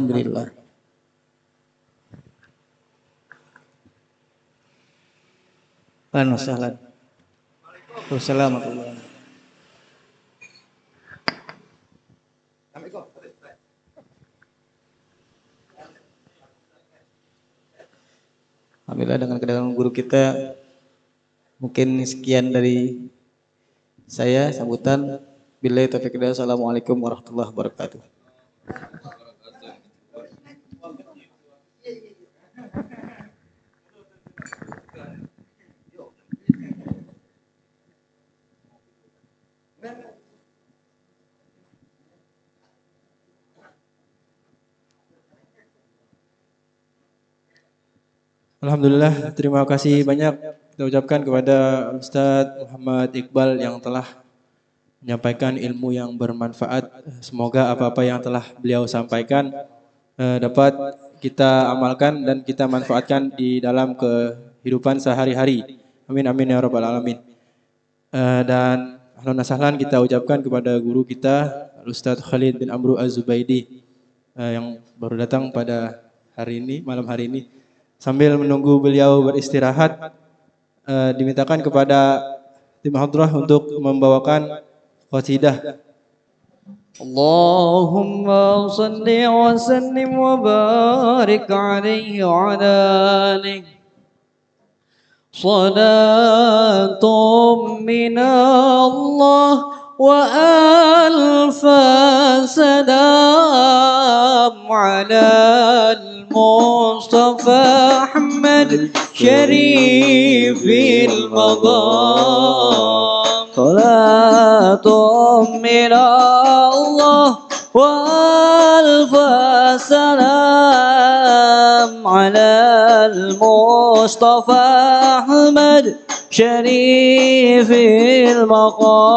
Alhamdulillah. Ahlan wa sahlan. Wassalamualaikum. Alhamdulillah dengan kedatangan guru kita. Mungkin sekian dari saya sambutan. Billahi taufiq hidayah. Assalamualaikum warahmatullahi wabarakatuh. Alhamdulillah, terima kasih banyak kita ucapkan kepada Ustadz Muhammad Iqbal yang telah menyampaikan ilmu yang bermanfaat. Semoga apa-apa yang telah beliau sampaikan dapat kita amalkan dan kita manfaatkan di dalam kehidupan sehari-hari. Amin amin ya rabbal alamin. Dan ahlan wa sahlan kita ucapkan kepada guru kita Ustadz Khalid bin Amru Az-Zubaidi yang baru datang pada hari ini, malam hari ini. Sambil menunggu beliau beristirahat, dimintakan kepada tim hadrah untuk membawakan qasidah. Allahumma salli wa sallim wa barik alaihi wa ala alihi. Salatun minallah wa alfa salam ala al-Mustafa Ahmad Syarifil Maqam. Salatun minallah wa alfa salam ala al-Mustafa Ahmad Syarifil Maqam.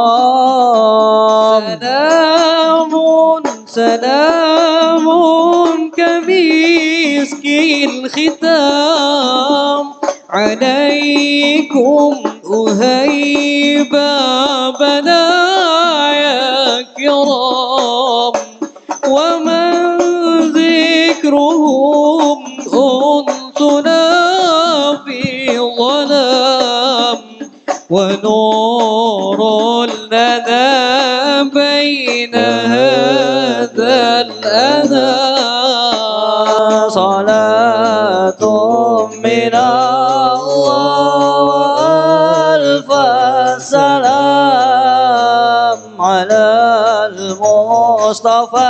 Salamun kamiskil khitam alaikum uhaybabana ya kiram wa man dhikruhum unsuna fi dhalam wa nurul lana bayna hadha al-adha. Salatun minallah wa alfa salam ala al-Mustafa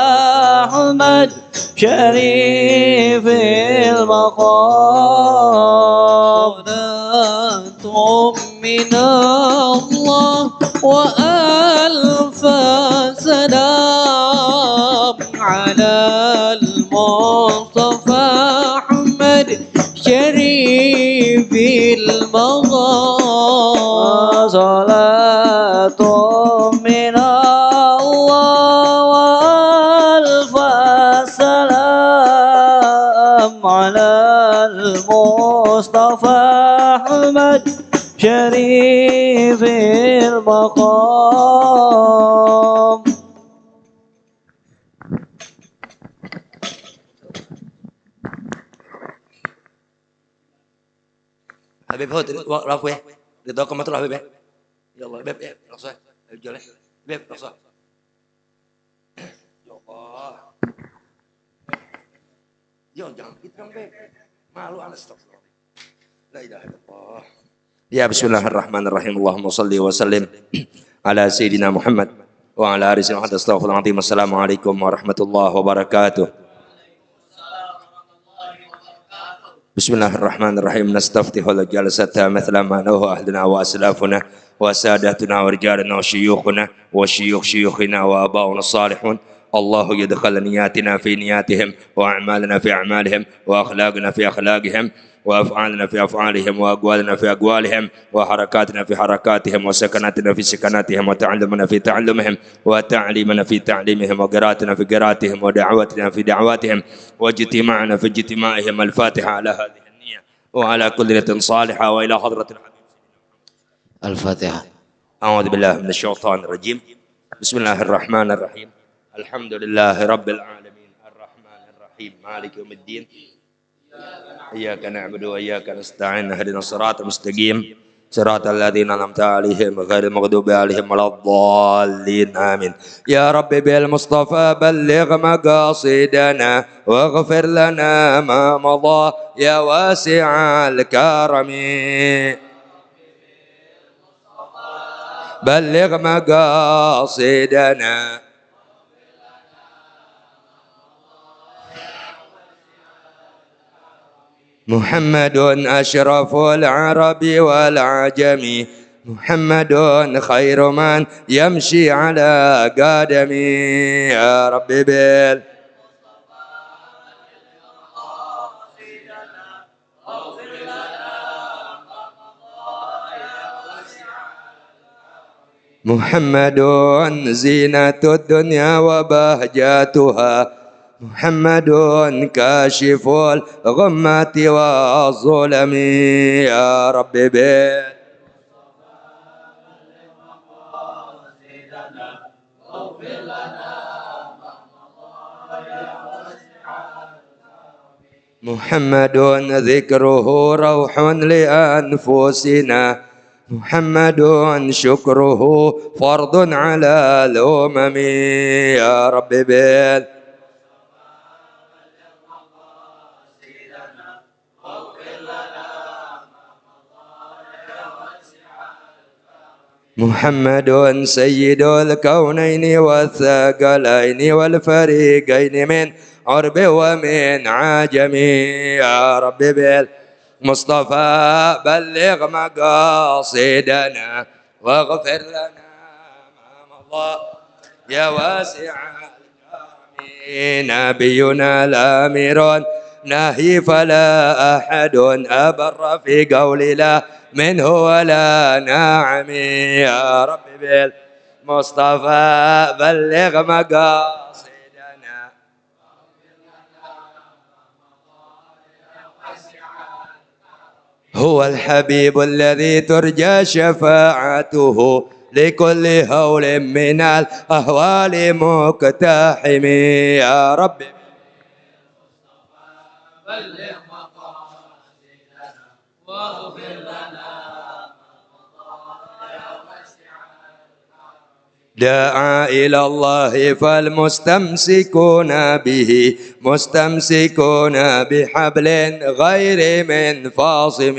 Ahmad Syarifil Maqam. Salatun minallah wa alfa salam ala al-Mustafa Ahmad Syarifil Maqam. Salatun minallah wa alfa salam ala al-Mustafa Ahmad Syarifil Maqam. Habib هو رافو ايه رضاكم ما طلع حبيب ايه يلا حبيب ايه رقصه الرجاله حبيب رقصه يا الله jangan gitu kan Beb malu ana astagfirullah la ilaha illallah ya bismillahirrahmanirrahim Allahumma shalli wa sallim ala sayyidina Muhammad wa ala alihi wa sahbihi astaghfirullahaladzim. Assalamualaikum warahmatullahi wabarakatuh. Bismillahirrahmanirrahim. Nastaftihul jalsata mithla ma nahu ahluna wa aslafuna wa sadatuna wa rijaluna wa syuyukhuna wa syuyukh syuyukhina wa abauna salihun. Allahu yadkhal niyatina fi niyatihim wa a'malana fi a'malihim wa akhlaqna fi akhlaqihim wa af'alna fi af'alihim wa aqwalna fi aqwalihim wa harakatina fi harakatihim wa sakanatina fi sakanatihim wa ta'allumuna fi ta'allumihim wa ta'limana fi ta'limihim wa qira'atina fi qira'atihim wa da'watina fi da'watihim wa ijtima'ana fi ijtima'ihim. Al-Fatiha ala hadhihi an-niyyah wa ala kulli niyatin salihah wa ila hadratil habib. Al-Fatiha. A'udzu billahi minasy syaithanir rajim. Bismillahirrahmanirrahim. Alhamdulillahi rabbil alamin. Ar-Rahmanir الرحيم مالك يوم الدين إياك نعبد وإياك نستعين اهدنا الصراط المستقيم صراط الذين أنعمت عليهم غير المغضوب عليهم ولا الضالين آمين. يا رب بالمصطفى بلغ مقاصدنا واغفر لنا ما مضى يا واسع الكرم. بلغ مقاصدنا محمد أشرف العرب والعجم محمد خير من يمشي على قدمي يا رب بال محمد زينة الدنيا وبهجاتها محمد كاشف الغمة والظلم يا رب بال محمد ذكره روح لأنفسنا محمد شكره فرض على الأمم يا رب بال محمد سيد الكونين والثقلين والفريقين من عرب ومن عجم يا رب بالمصطفى بلغ مقاصدنا واغفر لنا ما مضى يا واسع الكرم. نبينا الأمير نهي فلا أحد أبر في قول لا منه ولا نعم يا رب بالمصطفى بلغ مقاصدنا هو الحبيب الذي ترجى شفاعته لكل هول من الأهوال مقتحم يا رب بلغ مقاصدنا واغفر لنا دعا إلى الله فالمستمسكون به مستمسكون بحبل غير منفصم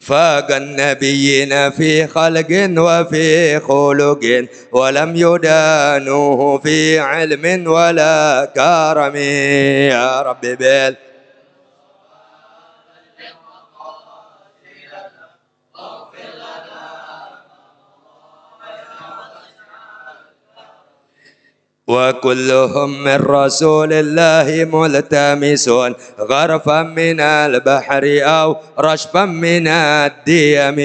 فاق النبيين في خلق وفي خلق ولم يدانوه في علم ولا كرم يا رب بال وكلهم من رسول الله ملتمسون غرفا من البحر أو رشفا من الديم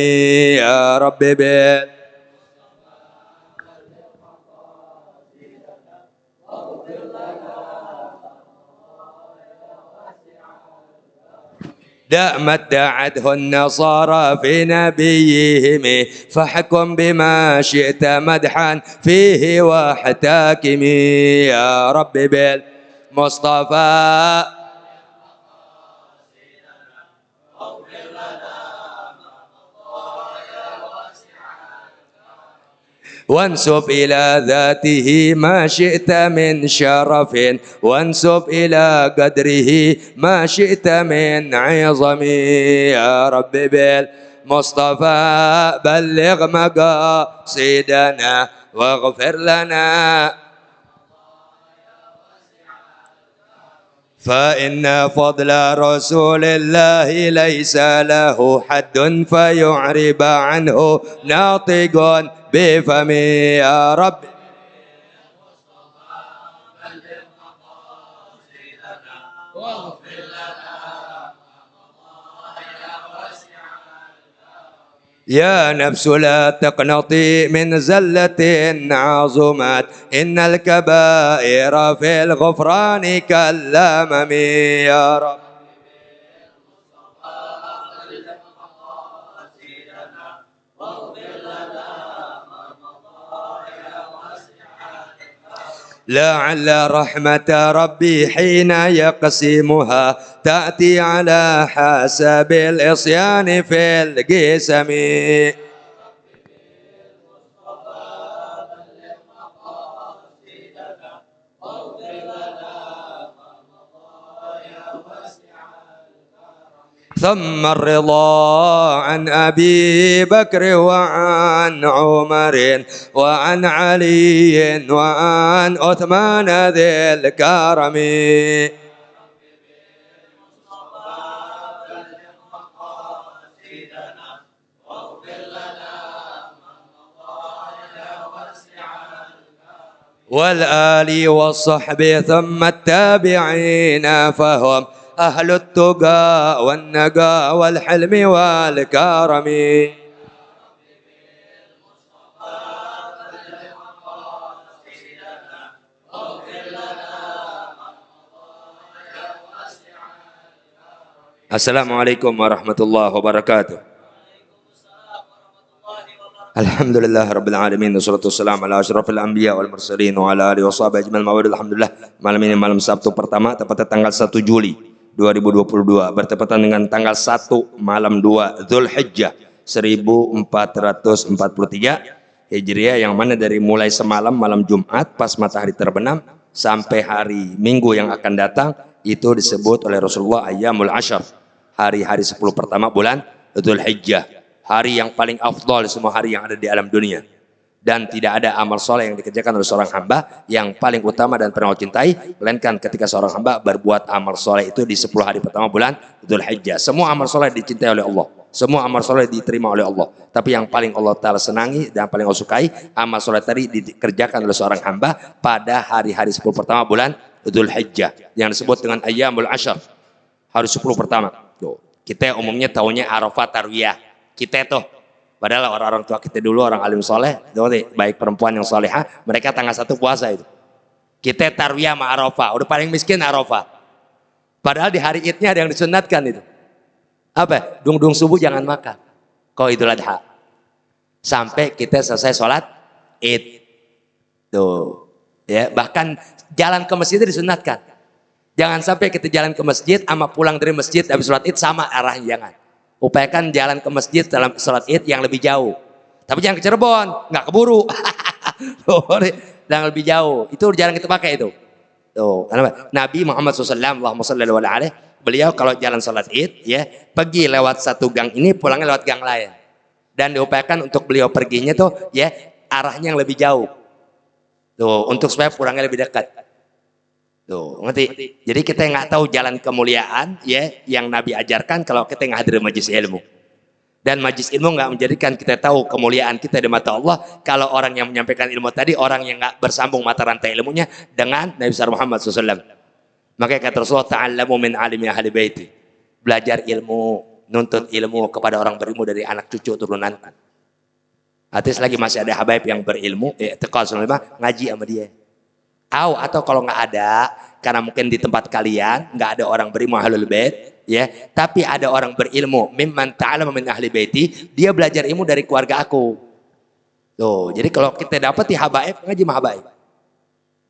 يا رب بال دامت دعته النصارى في نبيهم فاحكم بما شئت مدحا فيه واحتاكم يا رب بالمصطفى وانسب إلى ذاته ما شئت من شرف وانسب إلى قدره ما شئت من عظم يا رب بالمصطفى بلغ مقاصدنا واغفر لنا فإن فضل رسول الله ليس له حد فيعرب عنه ناطق بفمي يا رب يا نفس لا تقنطي من زلة عظمت إن الكبائر في الغفران كالأمم يا رب لعل رحمة ربي حين يقسمها تأتي على حسب العصيان في القسم. ثم الرضا عن أبي بكر وعن عمر وعن علي وعن عثمان ذي الكرم. والآل والصحب ثم التابعين فهم أهل التقى والنقى والحلم والكرم. Assalamualaikum warahmatullahi wabarakatuh. Alhamdulillah rabbil alamin wassalatu wassalamu ala asyrafil anbiya wal mursalin wa ala alihi washabihi ajmain mawlid. Alhamdulillah, malam ini malam Sabtu pertama tepatnya tanggal 1 Juli 2022 bertepatan dengan tanggal 1 malam 2 Dzulhijjah 1443 Hijriah, yang mana dari mulai semalam malam Jumat pas matahari terbenam sampai hari Minggu yang akan datang itu disebut oleh Rasulullah ayyamul ashar, hari-hari 10 pertama bulan Dzulhijjah, hari yang paling afdal di semua hari yang ada di alam dunia. Dan tidak ada amal soleh yang dikerjakan oleh seorang hamba yang paling utama dan paling Allah cintai, melainkan ketika seorang hamba berbuat amal soleh itu di 10 hari pertama bulan Dzulhijjah. Semua amal soleh dicintai oleh Allah, semua amal soleh diterima oleh Allah. Tapi yang paling Allah Ta'ala senangi dan paling Allah sukai, amal soleh tadi dikerjakan oleh seorang hamba pada hari-hari 10 pertama bulan Dzulhijjah yang disebut dengan ayyamul ashar, hari 10 pertama. Kita umumnya tahunya Arafah Tarwiyah. Kita tuh, padahal orang-orang tua kita dulu, orang alim soleh, baik perempuan yang solehah, mereka tanggal 1 puasa itu. Kita Tarwiyah sama Arafah, udah paling miskin Arafah. Padahal di hari idnya ada yang disunatkan itu. Apa? Dung-dung subuh jangan makan. Kau Idul Adha. Sampai kita selesai sholat id. Tuh. Ya, bahkan jalan ke masjid disunatkan. Jangan sampai kita jalan ke masjid sama pulang dari masjid habis sholat id sama arahnya, jangan. Upayakan jalan ke masjid dalam sholat id yang lebih jauh. Tapi jangan ke Cirebon, nggak keburu. Yang lebih jauh, itu jarang kita pakai itu. Tuh, karena Nabi Muhammad SAW, Allahumma shalli alaihi, beliau kalau jalan sholat id, ya pergi lewat satu gang ini, pulangnya lewat gang lain. Dan diupayakan untuk beliau perginya tuh, ya arahnya yang lebih jauh. Tuh, untuk supaya pulangnya lebih dekat. Tuh, ngerti? Jadi kita nggak tahu jalan kemuliaan ya yang Nabi ajarkan kalau kita nggak hadir majlis ilmu. Dan majlis ilmu nggak menjadikan kita tahu kemuliaan kita di mata Allah kalau orang yang menyampaikan ilmu tadi orang yang nggak bersambung mata rantai ilmunya dengan Nabi besar Muhammad SAW. Makanya kata Rasulullah, ta'allamu min alimi ahli baiti. Belajar ilmu, nuntut ilmu kepada orang berilmu dari anak cucu turunan. Artis lagi masih ada habaib yang berilmu, ngaji sama dia. Atau kalau nggak ada, karena mungkin di tempat kalian nggak ada orang berilmu ahlul bait, ya, tapi ada orang berilmu mimman ta'allama min ahli baiti, dia belajar ilmu dari keluarga aku. Tuh, jadi kalau kita dapat di habaib, ngaji mah habaib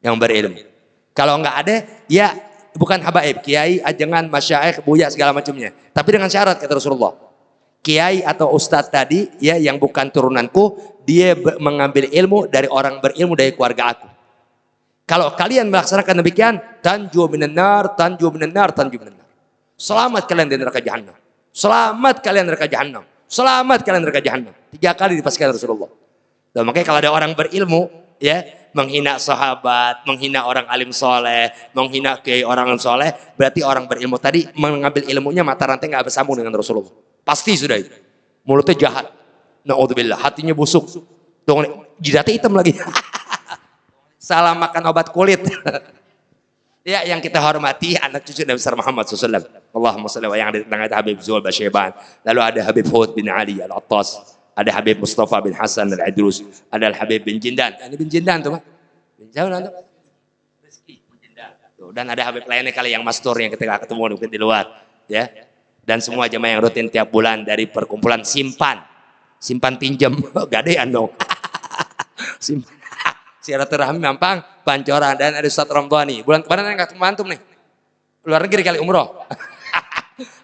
yang berilmu. Kalau nggak ada, ya bukan habaib, kiai, ajengan, masyaikh, buya segala macamnya. Tapi dengan syarat kata Rasulullah, kiai atau ustadz tadi, ya yang bukan turunanku, dia mengambil ilmu dari orang berilmu dari keluarga aku. Kalau kalian melaksanakan demikian, tanju minan nar, tanju minan nar, tanju minan nar. Selamat kalian dari neraka jahanam. Selamat kalian dari neraka jahanam. Selamat kalian dari neraka jahanam. 3 kali dipastikan Rasulullah. Dan makanya kalau ada orang berilmu, ya, menghina sahabat, menghina orang alim soleh, menghina kiai orang alim soleh, berarti orang berilmu tadi mengambil ilmunya mata rantai nggak bersambung dengan Rasulullah. Pasti sudah itu. Mulutnya jahat. Na'udzubillah, hatinya busuk. Tuh, jidatnya hitam lagi. Salah makan obat kulit. Ya, yang kita hormati anak cucu Nabi besar Muhammad SAW. Allahumma shalli wa yang ada Habib Zuhal Basyiban, lalu ada Habib Hud bin Ali Al-Attas, ada Habib Mustafa bin Hasan Al-Idrus, ada Habib bin Jindan. Ini bin Jindan tuh, Pak. Bin Jindan tuh. Rizki bin Jindan. Tuh, dan ada Habib lainnya kali yang mastur yang ketika ketemu mungkin di luar, ya. Dan semua jemaah yang rutin tiap bulan dari perkumpulan simpan pinjam, gadean dong. silaturahmi Mampang Pancoran, dan ada Ustaz Ramdhani. Bulan kemarin nggak ketemu antum nih, luar negeri kali umroh.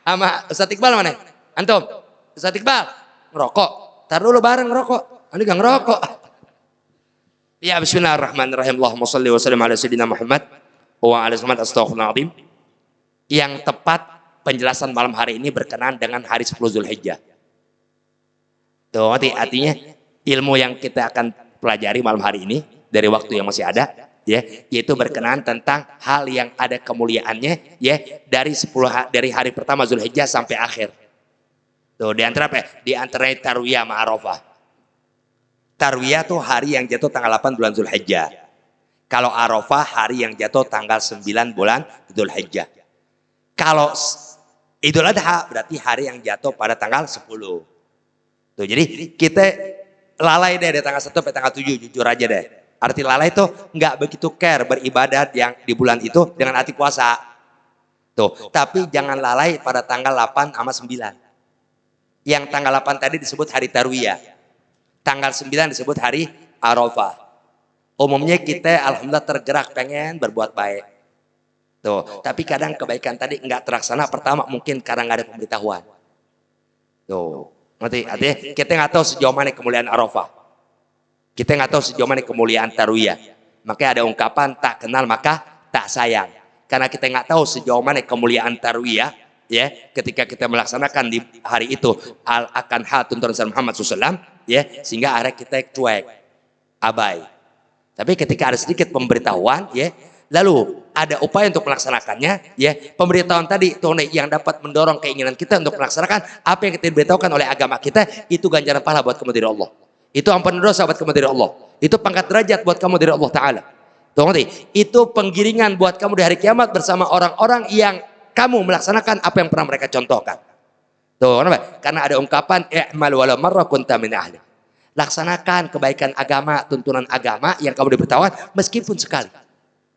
Sama Ustaz Iqbal mana? Antum, Ustaz Iqbal ngerokok. Tar dulu bareng ngerokok. Ini gak ngerokok. Ya, bismillahirrahmanirrahim. Allahumma shalli wa sallim ala sayyidina Muhammad wa ala sallam astaghfirullahaladzim. Yang tepat penjelasan malam hari ini berkenaan dengan hari 10 Zulhijjah. Tuh, artinya ilmu yang kita akan pelajari malam hari ini dari waktu yang masih ada, ya, yaitu berkenaan tentang hal yang ada kemuliaannya, ya, dari hari pertama Zulhijjah sampai akhir. Tuh, di antara apa? Di antara Tarwiyah sama Arafah. Tarwiyah tuh hari yang jatuh tanggal 8 bulan Zulhijjah. Kalau Arafah hari yang jatuh tanggal 9 bulan Zulhijjah. Kalau Idul Adha berarti hari yang jatuh pada tanggal 10. Tuh, jadi kita lalai deh dari tanggal 1 sampai tanggal 7, jujur aja deh. Arti lalai itu nggak begitu care beribadat yang di bulan itu dengan arti puasa. Tuh, tapi jangan lalai pada tanggal 8 sama 9. Yang tanggal 8 tadi disebut hari Tarwiyah. Tanggal 9 disebut hari Arafah. Umumnya kita alhamdulillah tergerak pengen berbuat baik. Tuh, tapi kadang kebaikan tadi nggak terlaksana. Pertama mungkin karena nggak ada pemberitahuan. Tuh, ngerti? Artinya kita nggak tahu sejauh mana kemuliaan Arafah. Kita nggak tahu sejauh mana kemuliaan Tarwiyah. Makanya ada ungkapan tak kenal maka tak sayang. Karena kita nggak tahu sejauh mana kemuliaan Tarwiyah, ya, ketika kita melaksanakan di hari itu akan hal tuntunan Muhammad SAW, ya, sehingga akhirnya kita cuek, abai. Tapi ketika ada sedikit pemberitahuan, ya, lalu ada upaya untuk melaksanakannya, ya, pemberitahuan tadi tuh yang dapat mendorong keinginan kita untuk melaksanakan apa yang kita diberitahukan oleh agama kita, itu ganjaran pahala buat kamu dari Allah. Itu ampunan dosa buat kamu dari Allah. Itu pangkat derajat buat kamu dari Allah Ta'ala. Tuh, itu penggiringan buat kamu di hari kiamat bersama orang-orang yang kamu melaksanakan apa yang pernah mereka contohkan. Tuh, kenapa? Karena ada ungkapan i'mal walau marra kunta min ahli. Laksanakan kebaikan agama, tuntunan agama yang kamu diberitahukan meskipun sekali.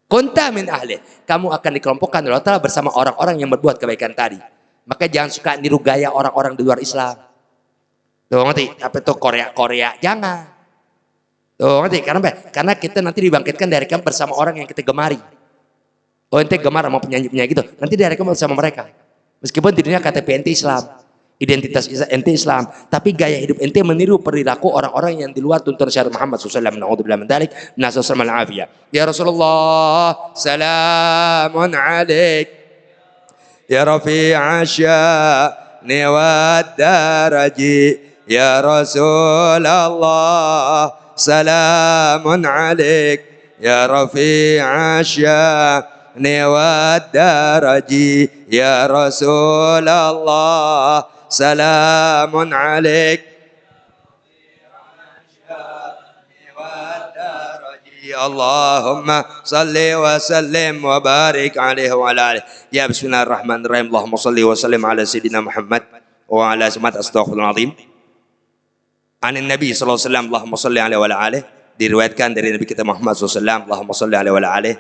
Kunta min ahli. Kamu akan dikelompokkan oleh Allah bersama orang-orang yang berbuat kebaikan tadi. Maka jangan suka niru gaya orang-orang di luar Islam. Tuh, ngerti? Apa itu Korea? Jangan. Tuh, ngerti? Karena kita nanti dibangkitkan dari kamu bersama orang yang kita gemari. Oh, ente gemar sama penyanyi-penyanyi gitu. Nanti dari kamu bersama mereka. Meskipun dirinya KTP ente Islam, identitas ente Islam, tapi gaya hidup ente meniru perilaku orang-orang yang di luar tuntunan syariat Muhammad SAW. Na'udzubillah min dzalik. Nasallallahu alaihi wasallam. Ya Rasulullah, salamun alaik. Ya Rafi'a sya'ni wad daraji. Ya Rasulullah, salamun alaik. Ya Rafi'a sya'ni wad daraji. Ya Rasulullah, salamun alaik. Allahumma salli wa sallim wa barik alaihi wa ala alihi. Ya, bismillahirrahmanirrahim. Allahumma salli wa sallim ala sayyidina Muhammad wa ala samat astaghfirullahaladzim. Anin Nabi sallallahu alaihi wasallam, Allahumma salli alaihi wa ala alihi. Diriwayatkan dari Nabi kita Muhammad sallallahu alaihi wasallam, Allahumma salli alaihi wa ala alihi.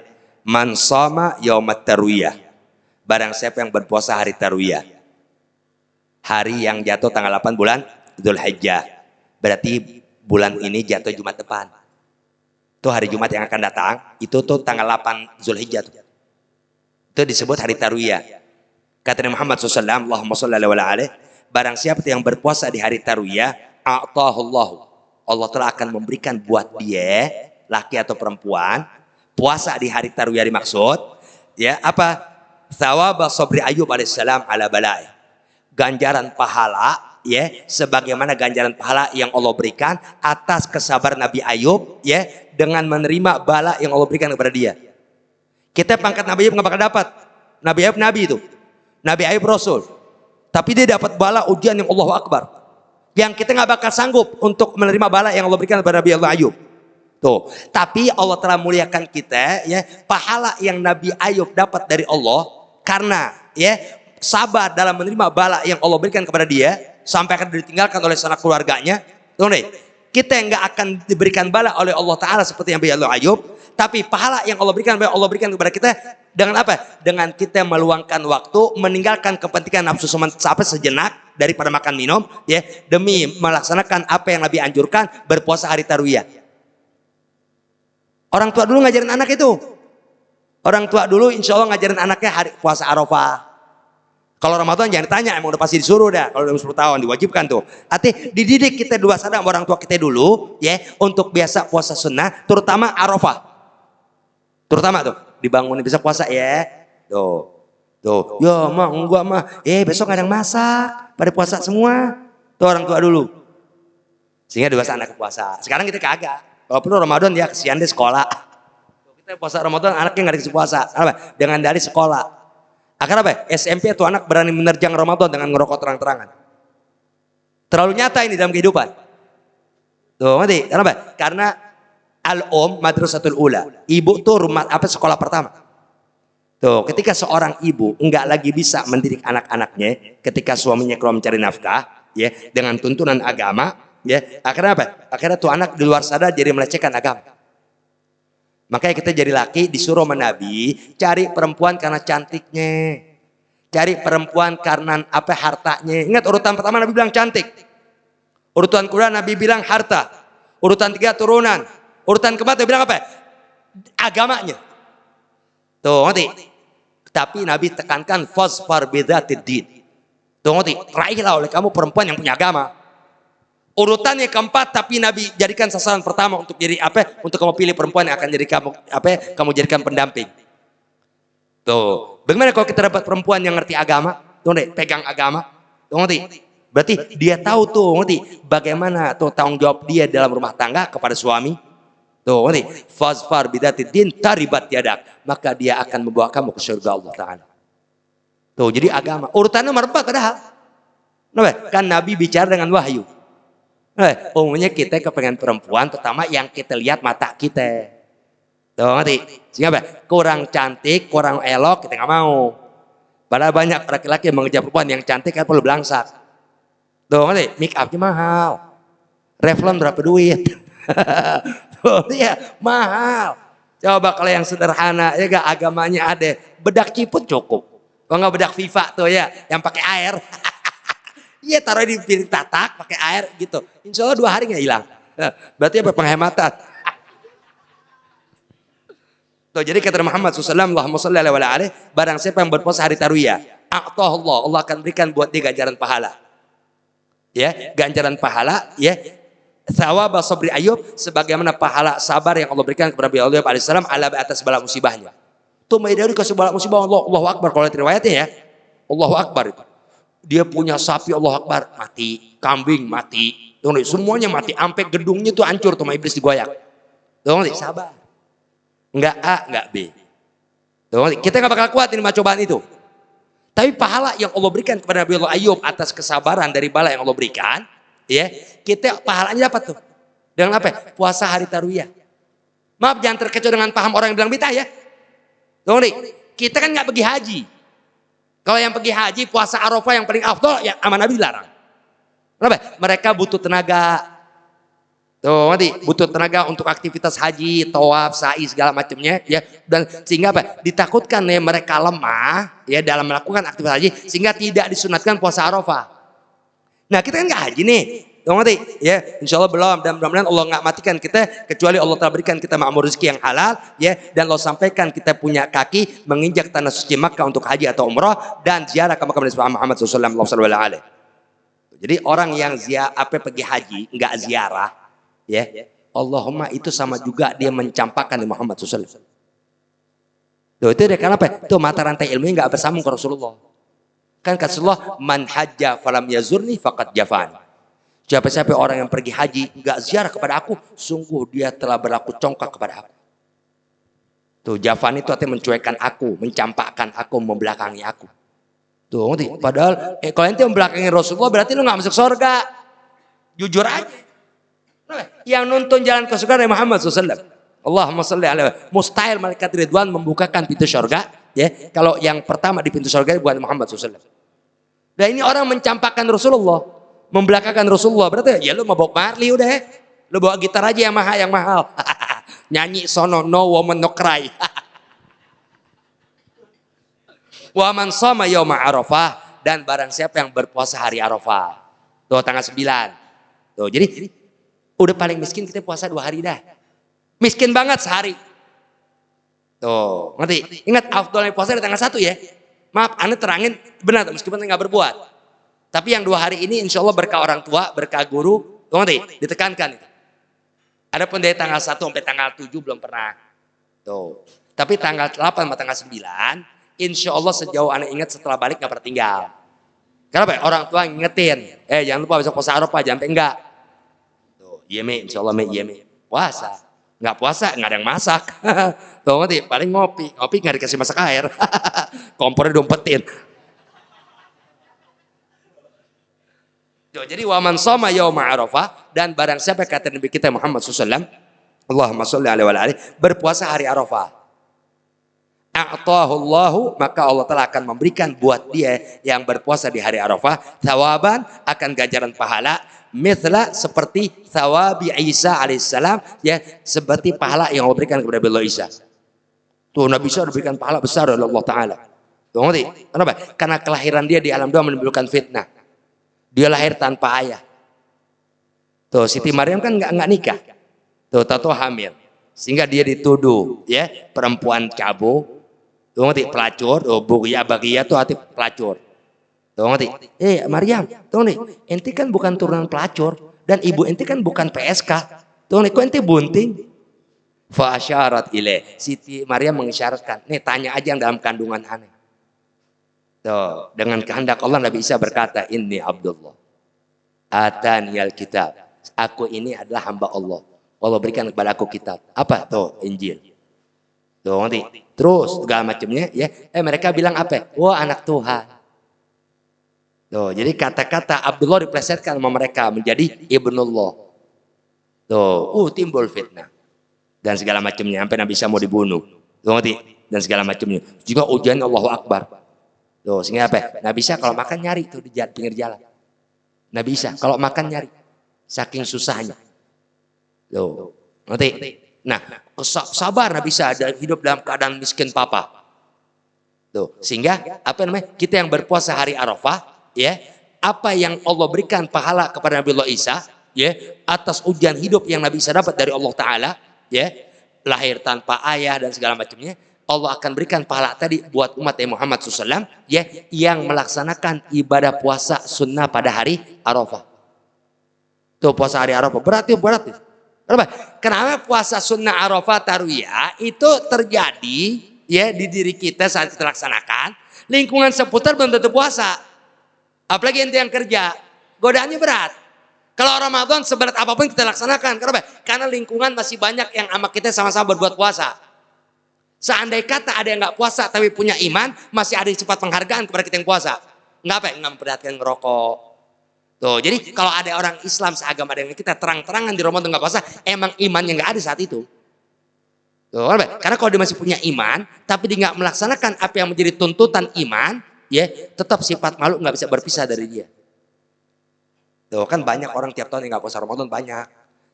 Man shama yaumat tarwiyah. Barang siapa yang berpuasa hari Tarwiyah. Hari yang jatuh tanggal 8 bulan Zulhijjah. Berarti bulan ini jatuh Jumat depan. Itu hari Jumat yang akan datang, itu tuh tanggal 8 Zulhijjah tuh. Itu disebut hari Tarwiyah. Kata Nabi Muhammad SAW, Allahumma sholli alaihi wa alihi, barang siapa yang berpuasa di hari Tarwiyah, a'tahullahu, Allah telah akan memberikan buat dia, laki atau perempuan, puasa di hari Tarwiyah dimaksud, ya, apa? Thawaba sabri Ayub alaihissalam ala balai. Ganjaran pahala, ya, sebagaimana ganjaran pahala yang Allah berikan atas kesabaran Nabi Ayub, ya, dengan menerima bala yang Allah berikan kepada dia. Kita pangkat Nabi Ayub nggak bakal dapat. Nabi Ayub nabi itu, Nabi Ayub rasul, tapi dia dapat bala ujian yang Allahu Akbar, yang kita nggak bakal sanggup untuk menerima bala yang Allah berikan kepada Nabi Allah Ayub. Tuh, tapi Allah telah muliakan kita, ya, pahala yang Nabi Ayub dapat dari Allah karena, ya, sabar dalam menerima bala yang Allah berikan kepada dia sampai akan ditinggalkan oleh sanak keluarganya. Tuh nih, kita nggak akan diberikan bala oleh Allah Ta'ala seperti yang Allah Ayub, tapi pahala yang Allah berikan kepada kita dengan apa? Dengan kita meluangkan waktu, meninggalkan kepentingan nafsu sampai sejenak daripada makan minum, ya, demi melaksanakan apa yang Nabi anjurkan, berpuasa hari Tarwiyah. Orang tua dulu ngajarin anak itu. Orang tua dulu insya Allah ngajarin anaknya hari puasa Arafah. Kalau Ramadan jangan ditanya, emang udah pasti disuruh dah. Kalau udah 10 tahun diwajibkan tuh. Artinya dididik kita dua sadar orang tua kita dulu ya untuk biasa puasa sunnah, terutama Arafah. Terutama tuh dibangunin bisa puasa ya. Tuh. Tuh, ya mah enggak mah. Besok kadang masak, pada puasa semua. Tuh orang tua dulu. Sehingga dewasa anak puasa. Sekarang kita kagak. Kalau perlu Ramadan ya kesian deh sekolah. Kita puasa Ramadan anaknya nggak dikasih puasa. Kenapa? Dengan dari sekolah. Akhirnya apa? SMP tuh anak berani menerjang Ramadan dengan ngerokok terang-terangan. Terlalu nyata ini dalam kehidupan. Tuh, ngerti? Kenapa? Karena madrasatul ula. Ibu tuh sekolah pertama. Tuh, ketika seorang ibu enggak lagi bisa mendidik anak-anaknya ketika suaminya keluar mencari nafkah, ya, dengan tuntunan agama, ya, akhirnya apa? Akhirnya tuh anak di luar sana jadi melecehkan agama. Makanya kita jadi laki disuruh Nabi cari perempuan karena cantiknya, cari perempuan karena apa hartanya. Ingat urutan pertama Nabi bilang cantik, urutan kedua Nabi bilang harta, urutan tiga turunan, urutan keempat Nabi bilang apa? Agamanya. Tuh ngerti? Tapi Nabi tekankan fasfar bidzatid din. Tuh ngerti? Raihlah oleh kamu perempuan yang punya agama. Urutannya keempat, tapi Nabi jadikan sasaran pertama untuk jadi apa? Untuk kamu pilih perempuan yang akan jadi kamu apa? Kamu jadikan pendamping. Tuh, bagaimana kalau kita dapat perempuan yang ngerti agama? Tuh nih, pegang agama. Tuh ngerti? Berarti dia tahu tuh ngerti bagaimana tuh tanggung jawab dia dalam rumah tangga kepada suami. Tuh ngerti? Fasfar bidzatid din taribat yadak, maka dia akan membawa kamu ke surga Allah Taala. Tuh, jadi agama urutan nomor 4 padahal. Nah, kan Nabi bicara dengan wahyu. Umumnya kita kepengen perempuan terutama yang kita lihat mata kita. Tuh ngerti? Sehingga apa? Kurang cantik, kurang elok kita nggak mau. Padahal banyak laki-laki yang mengejar perempuan yang cantik kan perlu belangsak. Tuh ngerti? Make upnya mahal. Revlon berapa duit? Tuh ya mahal. Coba kalau yang sederhana ya gak agamanya ada. Bedak ciput cukup. Kalau nggak bedak FIFA tuh ya yang pakai air. Iya taruh di piring tatak pakai air gitu. Insya Allah 2 hari nggak hilang. Berarti apa penghematan? Tuh, jadi kata Muhammad SAW, Allahumma sholli alaihi wa ala alihi, barang siapa yang berpuasa hari Tarwiyah, Allah akan berikan buat dia ganjaran pahala. Ya, ganjaran pahala, ya. Thawaba sabri Ayub, sebagaimana pahala sabar yang Allah berikan kepada Nabi Ayub alaihissalam ala atas bala musibahnya. Tuh Maidari kasih bala musibah Allahu Akbar kalau riwayatnya ya. Allahu Akbar itu. Dia punya sapi Allah Akbar mati, kambing mati, semuanya mati, sampai gedungnya tuh hancur tuh sama iblis digoyak. Tuh sabar, nggak A nggak B. Tuh kita nggak bakal kuat ini cobaan itu. Tapi pahala yang Allah berikan kepada Nabi Allah Ayub atas kesabaran dari bala yang Allah berikan, ya kita pahalanya dapat tuh dengan apa? Puasa hari Tarwiyah. Maaf jangan terkecoh dengan paham orang yang bilang bid'ah ya. Tuh kita kan nggak pergi haji. Kalau yang pergi haji puasa Arafah yang paling afdol ya sama Nabi dilarang. Kenapa? Mereka butuh tenaga. Tuh, nanti butuh tenaga untuk aktivitas haji, tawaf, sa'i segala macamnya ya. Dan sehingga apa? Ditakutkan ya mereka lemah ya dalam melakukan aktivitas haji sehingga tidak disunatkan puasa Arafah. Nah, kita kan nggak haji nih. Tuh, nanti ya, insya Allah belum dan mudah-mudahan Allah nggak matikan kita kecuali Allah telah berikan kita makmur rezeki yang halal ya dan Allah sampaikan kita punya kaki menginjak tanah suci Makkah untuk haji atau umrah dan ziarah ke makam Nabi Muhammad SAW. Jadi orang yang pergi haji nggak ziarah ya Allahumma itu sama juga dia mencampakkan Nabi Muhammad SAW. Tuh, itu dia kenapa? Tuh mata rantai ilmunya nggak bersambung ke Rasulullah. Kan kata Rasulullah man hajja falam yazurni faqad jafani. Siapa orang yang pergi haji nggak ziarah kepada aku, sungguh dia telah berlaku congkak kepada aku. Tuh Jafan itu artinya mencuekkan aku, mencampakkan aku, membelakangi aku. Tuh ngerti? Padahal kalau ente membelakangi Rasulullah berarti lu nggak masuk surga. Jujur aja. Yang nuntun jalan ke surga Nabi Muhammad SAW. Allahumma sholli alaihi. Mustahil malaikat Ridwan membukakan pintu surga. Ya, kalau yang pertama di pintu surga bukan Muhammad SAW. Dan ini orang mencampakkan Rasulullah. Membelakangkan Rasulullah berarti ya lu mau bawa Marley udah lu bawa gitar aja yang mahal nyanyi sono no woman no cry. Wa man shoma yauma Arafah, dan barang siapa yang berpuasa hari Arafah tuh tanggal 9 tuh jadi udah paling miskin kita puasa 2 hari dah Miskin banget sehari. Tuh, ngerti? Ingat afdolnya puasa di tanggal 1 ya. Maaf, Anda terangin benar meskipun nggak berbuat. Tapi yang 2 hari ini insya Allah berkah orang tua, berkah guru, tuh ngerti? Ditekankan itu. Adapun dari tanggal 1 sampai tanggal 7 belum pernah. Tuh. Tapi tanggal 8 sama tanggal 9, insya Allah sejauh Anda ingat setelah balik nggak pernah tinggal. Kenapa? Orang tua ngingetin, jangan lupa besok puasa Arafah, jangan sampai enggak. Tuh, iya me, insya Allah me, iya me. Puasa. Nggak puasa, nggak ada yang masak. Tuh ngerti, paling ngopi nggak dikasih masak air. Kompornya diumpetin. Tuh, jadi waman soma yauma Arafah, dan barang siapa kata Nabi kita Muhammad SAW, Allahumma sholli alaihi wa alihi, berpuasa hari Arafah. A'tahullahu, maka Allah telah akan memberikan buat dia yang berpuasa di hari Arafah thawaban, akan ganjaran pahala mithla seperti thawabi Isa alaihissalam, ya, seperti pahala yang Allah berikan kepada Nabi Isa. Tuh Nabi Isa diberikan pahala besar oleh Allah Ta'ala. Tuh ngerti? Kenapa? Karena kelahiran dia di alam doa menimbulkan fitnah. Dia lahir tanpa ayah. Tuh Siti Maryam kan nggak nikah. Tuh tahu hamil. Sehingga dia dituduh, ya, perempuan cabul. Tuh ngerti? Pelacur. Tuh bagia tuh hati pelacur. Tuh ngerti? Maryam, tuh nih, ente kan bukan turunan pelacur, dan ibu ente kan bukan PSK. Tuh nih, kok ente bunting? Fa asyarat ilaih. Siti Maryam mengisyaratkan, nih tanya aja yang dalam kandungan aneh. Tuh, dengan kehendak Allah Nabi Isa berkata, inni Abdullah. Ataniyal kitab. Aku ini adalah hamba Allah. Allah berikan kepada aku kitab. Apa? Tuh, Injil. Tuh ngerti? Terus segala macamnya, ya. Mereka bilang apa? Wah, anak Tuhan. Tuh, jadi kata-kata Abdullah diplesetkan sama mereka menjadi Ibnullah. Tuh, timbul fitnah dan segala macamnya sampai Nabi Isa mau dibunuh. Tuh ngerti? Dan segala macamnya. Juga ujian Allahu Akbar. Tuh, sehingga apa? Nabi Isa kalau makan nyari tuh di pinggir jalan. Nabi Isa kalau makan nyari, saking susahnya. Tuh, ngerti? Nah, sabar Nabi Isa hidup dalam keadaan miskin papa. Tuh, sehingga apa namanya? Kita yang berpuasa hari Arafah, ya, apa yang Allah berikan pahala kepada Nabi Allah Isa, ya, atas ujian hidup yang Nabi Isa dapat dari Allah Ta'ala, ya, lahir tanpa ayah dan segala macamnya, Allah akan berikan pahala tadi buat umat Muhammad SAW, ya, yang melaksanakan ibadah puasa sunnah pada hari Arafah. Tuh puasa hari Arafah berat. Kenapa puasa sunnah Arafah tarwiyah itu terjadi, ya, di diri kita saat kita laksanakan, lingkungan seputar belum tentu puasa. Apalagi ente yang kerja, godaannya berat. Kalau Ramadan seberat apapun kita laksanakan. Kenapa? Karena lingkungan masih banyak yang sama kita sama-sama berbuat puasa. Seandai kata ada yang nggak puasa tapi punya iman, masih ada sifat penghargaan kepada kita yang puasa. Nggak memperhatikan ngerokok. Tuh, jadi kalau ada orang Islam seagama dengan kita terang-terangan di Ramadan nggak puasa, emang imannya nggak ada saat itu. Tuh, karena kalau dia masih punya iman, tapi dia nggak melaksanakan apa yang menjadi tuntutan iman, ya, tetap sifat malu nggak bisa berpisah dari dia. Tuh kan banyak orang tiap tahun yang nggak puasa Ramadan banyak,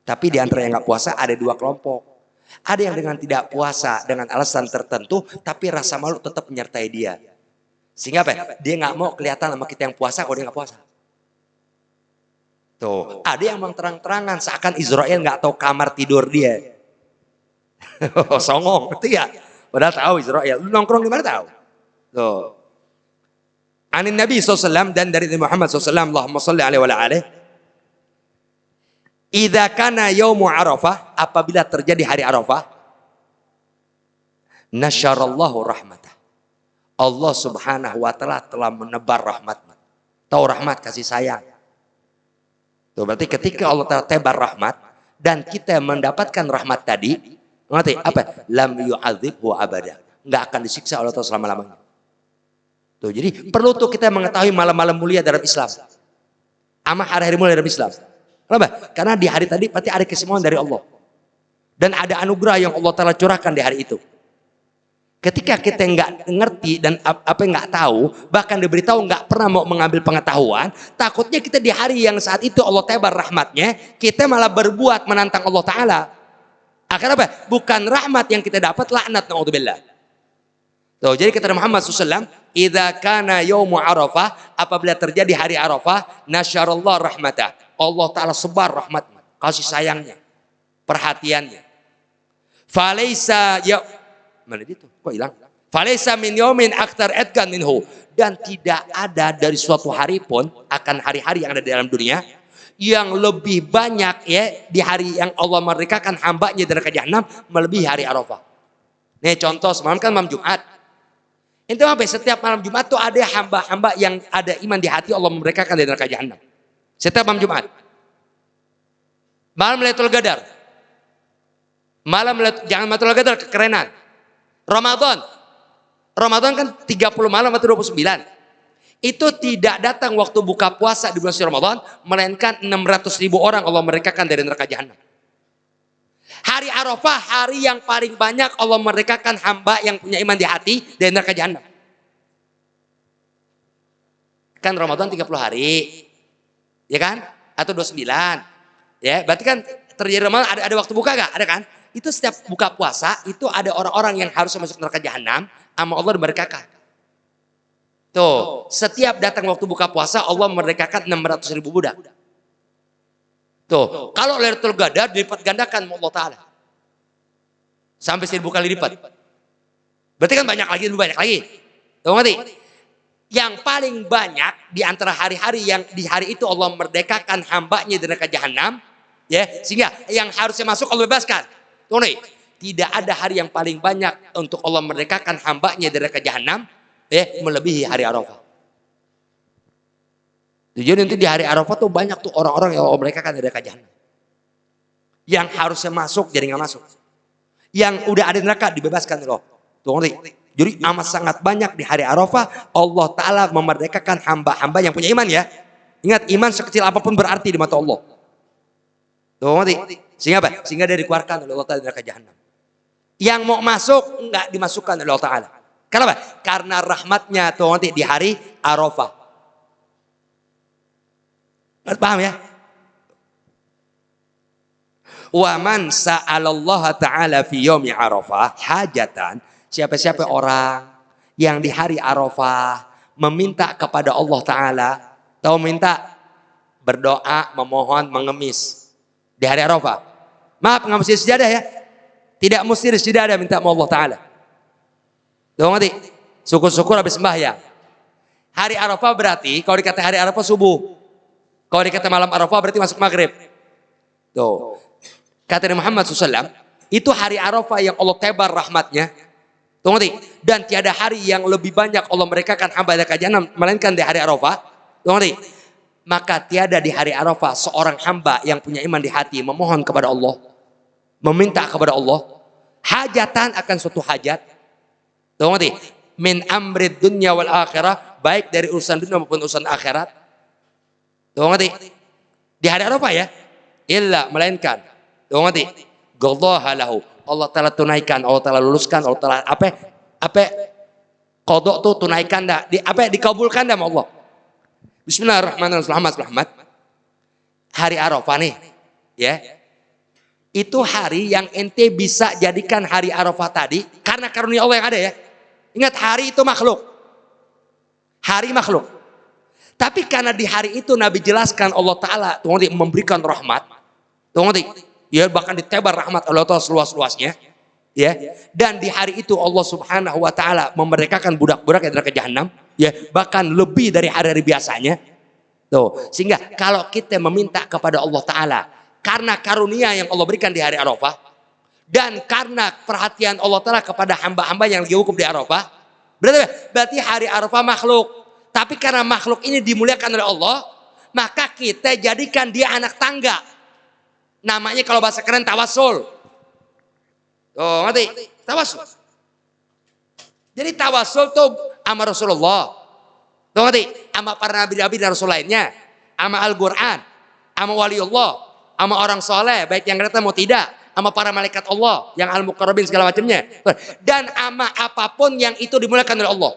tapi di antara yang nggak puasa ada 2 kelompok. Ada yang dengan tidak puasa dengan alasan tertentu, tapi rasa malu tetap menyertai dia. Sehingga apa? Dia nggak mau kelihatan sama kita yang puasa kalau dia nggak puasa. Tuh, ada yang memang terang-terangan seakan Israel nggak tahu kamar tidur dia. Songong, itu ya. Padahal tahu Israel. Lu nongkrong di mana tahu? Tuh. Anin Nabi SAW dan dari Muhammad SAW, Allahumma sholli alaihi wa alihi. Idza kana yaumu Arafah, apabila terjadi hari Arafah, nasyarallahu rahmatah. Allah Subhanahu wa taala telah menebar rahmatnya. Tahu rahmat, kasih sayang. Tuh, berarti ketika Allah telah tebar rahmat dan kita mendapatkan rahmat tadi, ngerti apa? Lam yu'adzibhu abada. Enggak akan disiksa oleh Allah selama-lamanya. Tuh, jadi perlu tuh kita mengetahui malam-malam mulia dalam Islam. Ama hari-hari mulia dalam Islam. Kenapa? Karena di hari tadi pasti ada kesemuan dari Allah. Dan ada anugerah yang Allah telah curahkan di hari itu. Ketika kita nggak ngerti dan apa nggak tahu, bahkan diberitahu nggak pernah mau mengambil pengetahuan, takutnya kita di hari yang saat itu Allah tebar rahmatnya, kita malah berbuat menantang Allah Ta'ala. Akhirnya apa? Bukan rahmat yang kita dapat, laknat, na'udzubillah. Tuh, jadi kata Muhammad SAW, idza kana yaumu Arafah, apabila terjadi hari Arafah, nasyarallah rahmatah. Allah Ta'ala sebar rahmatnya, kasih sayangnya, perhatiannya. Falaisa ya mana itu? Kok hilang? Falaisa min yaumin aktar etkan minhu. Dan tidak ada dari suatu hari pun akan hari-hari yang ada di dalam dunia yang lebih banyak ya di hari yang Allah merdekakan hambanya dari neraka jahanam melebihi hari Arafah. Nih contoh semalam kan malam Jumat. Itu apa? Setiap malam Jumat tuh ada hamba-hamba yang ada iman di hati Allah merdekakan dari neraka jahanam. Setiap malam Jumat. Malam Lailatul Qadar. Jangan Lailatul Qadar kekerenan. Ramadan kan 30 malam atau 29. Itu tidak datang waktu buka puasa di bulan Ramadan, melainkan 600.000 orang Allah merdekakan dari neraka jahanam. Hari Arafah, hari yang paling banyak Allah merdekakan hamba yang punya iman di hati dari neraka jahanam. Kan Ramadan 30 hari. Ya kan? Atau 29. Ya, berarti kan terjadi Ramadan ada waktu buka gak? Ada kan? Itu setiap buka puasa itu ada orang-orang yang harus masuk neraka jahanam sama Allah dimerdekakan. Tuh, setiap datang waktu buka puasa Allah merdekakan 600.000 budak. Tuh, kalau Lailatul Qadar dilipat gandakan Allah Ta'ala. Sampai 1000 kali lipat. Berarti kan banyak lagi, lebih banyak lagi. Tuh ngerti? Yang paling banyak di antara hari-hari yang di hari itu Allah merdekakan hambanya dari neraka jahanam, ya, sehingga yang harusnya masuk Allah bebaskan. Tuh nih, tidak ada hari yang paling banyak untuk Allah merdekakan hambanya dari neraka jahanam, ya, melebihi hari Arafah. Jadi nanti di hari Arafah tuh banyak tuh orang-orang yang Allah merdekakan dari neraka jahanam. Yang harusnya masuk jadi nggak masuk. Yang udah ada di neraka dibebaskan loh. Tuh ngerti? Jadi amat sangat banyak di hari Arafah Allah Ta'ala memerdekakan hamba-hamba yang punya iman ya. Ingat, iman sekecil apapun berarti di mata Allah. Tuh ngerti? Sehingga apa? Sehingga dia dikeluarkan oleh Allah Ta'ala dari neraka jahanam. Yang mau masuk enggak dimasukkan oleh Allah Ta'ala. Kenapa? Karena rahmatnya tuh ngerti di hari Arafah. Paham ya? Wa man sa'alallaha ta'ala fi yaumi Arafah hajatan. Siapa-siapa orang yang di hari Arafah meminta kepada Allah Ta'ala. Tahu minta? Berdoa, memohon, mengemis. Di hari Arafah. Maaf, nggak mesti sejadah ya. Tidak mesti sejadah minta sama Allah Ta'ala. Tahu ngerti? Syukur-syukur habis sembahyang. Hari Arafah berarti, kalau dikata hari Arafah subuh. Kalau dikata malam Arafah berarti masuk maghrib. Tuh. Kata Nabi Muhammad SAW, itu hari Arafah yang Allah tebar rahmatnya. Tuh ngerti? Dan tiada hari yang lebih banyak Allah merekakan hamba dari jahanam melainkan di hari Arafah. Tuh ngerti? Maka tiada di hari Arafah seorang hamba yang punya iman di hati memohon kepada Allah, meminta kepada Allah hajatan akan suatu hajat. Tuh ngerti? Min amrid dunya wal akhirah, baik dari urusan dunia maupun urusan akhirat. Tuh ngerti? Di hari Arafah ya. Illa melainkan. Tuh ngerti? Qadhaha lahu. Allah Ta'ala tunaikan, Allah Ta'ala luluskan, Allah Ta'ala apa qadha tuh tunaikan dah, dikabulkan dah sama Allah. Bismillahirrahmanirrahim. Hari Arafah nih, ya. Itu hari yang ente bisa jadikan hari Arafah tadi karena karunia Allah yang ada ya. Ingat, hari itu makhluk. Hari makhluk. Tapi karena di hari itu Nabi jelaskan Allah Ta'ala tuh memberikan rahmat. Tuh ngerti? Ya, bahkan ditebar rahmat Allah Ta'ala seluas-luasnya. Ya. Dan di hari itu Allah Subhanahu wa Ta'ala memerdekakan budak-budak yang neraka jahanam. Ya, bahkan lebih dari hari-hari biasanya. Tuh, sehingga kalau kita meminta kepada Allah Ta'ala karena karunia yang Allah berikan di hari Arafah dan karena perhatian Allah Ta'ala kepada hamba-hamba yang lagi hukum di Arafah, berarti hari Arafah makhluk. Tapi karena makhluk ini dimuliakan oleh Allah, maka kita jadikan dia anak tangga. Namanya kalau bahasa keren tawasul. Tuh, ngerti? Tawasul. Jadi tawasul tuh sama Rasulullah. Tuh ngerti? Sama para nabi-nabi dan rasul lainnya. Sama Al-Quran. Sama waliullah. Sama orang soleh. Baik yang datang mau tidak. Sama para malaikat Allah. Yang al-muqarrabin segala macamnya. Dan sama apapun yang itu dimuliakan oleh Allah.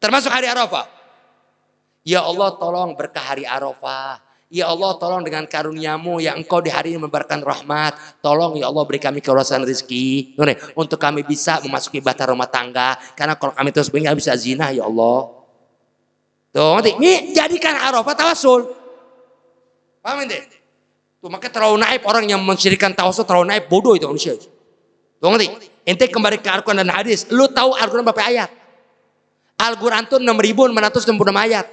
Termasuk hari Arafah. Ya Allah, tolong berkah hari Arafah. Ya Allah, tolong dengan karuniamu yang engkau di hari ini memberikan rahmat. Tolong ya Allah beri kami keluasan rezeki. Untuk kami bisa memasuki batas rumah tangga. Karena kalau kami terus begini bisa zina ya Allah. Tuh, ngerti? Ini jadikan Arafah tawasul. Paham ini? Tuh, maka terlalu naif orang yang mensyirikan tawasul terlalu naif. Bodoh itu manusia. Tuh ngerti? Ente kembali ke Al-Quran dan hadis. Lu tahu Al-Quran berapa ayat? Al-Quran itu 6.666 ayat.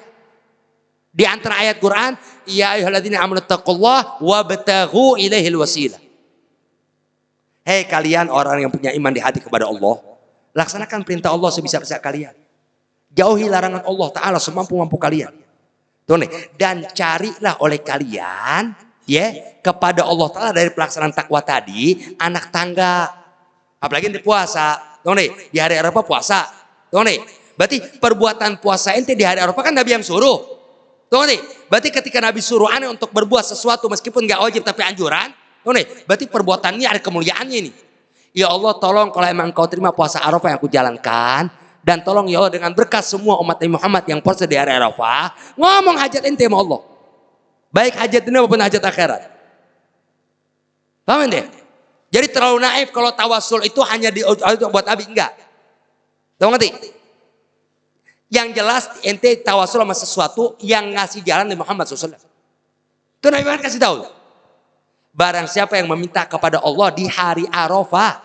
Di antara ayat Quran, ya ayyuhalladzina amanu taqullaha wabtaghu ilaihil wasilah. Hei kalian orang yang punya iman di hati kepada Allah, laksanakan perintah Allah sebisa-bisa kalian. Jauhi larangan Allah Ta'ala semampu-mampu kalian. Tuh nih, dan carilah oleh kalian ya kepada Allah Ta'ala dari pelaksanaan takwa tadi anak tangga. Apalagi di puasa. Tuh nih, di hari Arafah puasa. Tuh nih, berarti perbuatan puasa ente di hari Arafah kan Nabi yang suruh. Tuh nih, berarti ketika Nabi suruh aneh untuk berbuat sesuatu meskipun nggak wajib tapi anjuran, tuh nih, berarti perbuatan ini ada kemuliaannya ini. Ya Allah, tolong kalau emang Engkau terima puasa Arafah yang aku jalankan, dan tolong ya Allah dengan berkat semua umat Nabi Muhammad yang puasa di hari Arafah, ngomong hajat ente sama Allah. Baik hajat dunia maupun hajat akhirat. Paham deh? Jadi terlalu naif kalau tawasul itu hanya buat Nabi, enggak. Tahu ngerti? Yang jelas ente tawasul sama sesuatu yang ngasih jalan Nabi Muhammad SAW. Itu Nabi Muhammad kasih tahu. Barang siapa yang meminta kepada Allah di hari Arafah.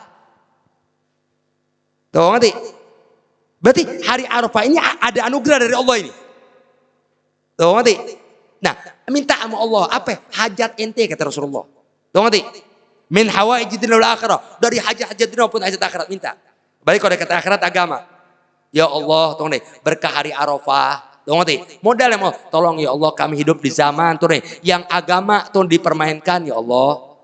Tuh ngerti? Berarti hari Arafah ini ada anugerah dari Allah ini. Tuh ngerti? Nah, minta sama Allah apa? Hajat ente kata Rasulullah. Tuh ngerti? Min hawaiji dunya wal akhirah. Dari hajat dunia maupun hajat akhirat minta. Balik kalau kata akhirat agama. Ya Allah, tolong deh, berkah hari Arafah, tolong deh, modal ya mau, tolong ya Allah kami hidup di zaman tuh deh, yang agama tuh dipermainkan ya Allah,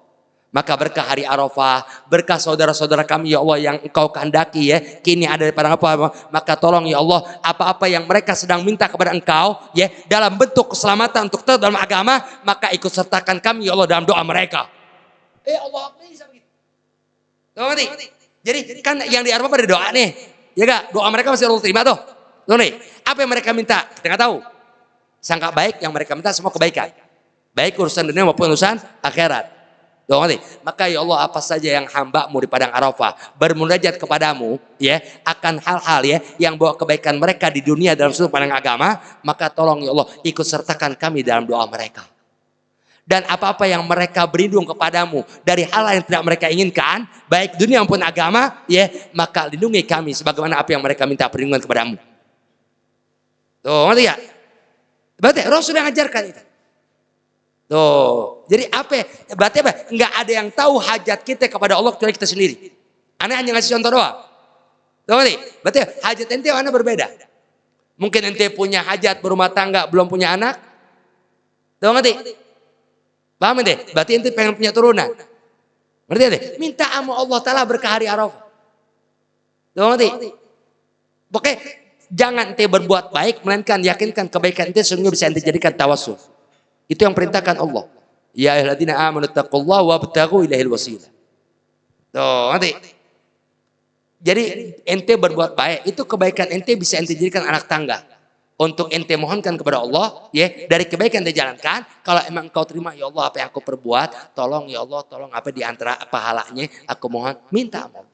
maka berkah hari Arafah, berkah saudara-saudara kami ya Allah yang Engkau kehendaki ya, kini ada pada apa, maka tolong ya Allah apa-apa yang mereka sedang minta kepada Engkau ya dalam bentuk keselamatan untuk tetap dalam agama, maka ikut sertakan kami ya Allah dalam doa mereka. Allah bisa begitu, tolong deh, jadi kan yang di Arafah pada doa nih. Ya gak? Doa mereka masih Allah terima tuh. Tuh nih, apa yang mereka minta? Kita nggak tahu. Sangka baik yang mereka minta semua kebaikan. Baik urusan dunia maupun urusan akhirat. Tuh nih, maka ya Allah apa saja yang hamba-Mu di padang Arafah bermunajat kepadamu ya akan hal-hal ya yang bawa kebaikan mereka di dunia dalam sudut pandang agama, maka tolong ya Allah ikut sertakan kami dalam doa mereka. Dan apa-apa yang mereka berlindung kepadamu dari hal yang tidak mereka inginkan, baik dunia maupun agama, ya, maka lindungi kami sebagaimana apa yang mereka minta perlindungan kepadamu. Tuh, ngerti ya? Berarti Rasul yang ajarkan itu. Tuh, jadi apa? Berarti apa? Enggak ada yang tahu hajat kita kepada Allah kecuali kita sendiri. Aneh hanya ngasih contoh doang. Tuh, ngerti? Berarti hajat ente mana berbeda. Mungkin ente punya hajat berumah tangga belum punya anak. Tuh, ngerti? Paham deh? Berarti ente pengen punya turunan. Ngerti deh? Minta sama Allah Ta'ala berkah hari Arafah. Tuh ngerti? Pokoknya jangan ente berbuat baik, melainkan yakinkan kebaikan ente sehingga bisa ente jadikan tawasul. Itu yang perintahkan Allah. Ya ayyuhalladzina amanu taqullaha wabtaghu ilaihil wasilah. Tuh ngerti? Jadi ente berbuat baik, itu kebaikan ente bisa ente jadikan anak tangga. Untuk ente mohonkan kepada Allah ya dari kebaikan ente jalankan, kalau emang Engkau terima ya Allah apa yang aku perbuat, tolong ya Allah, tolong apa di antara pahalanya aku mohon minta amal.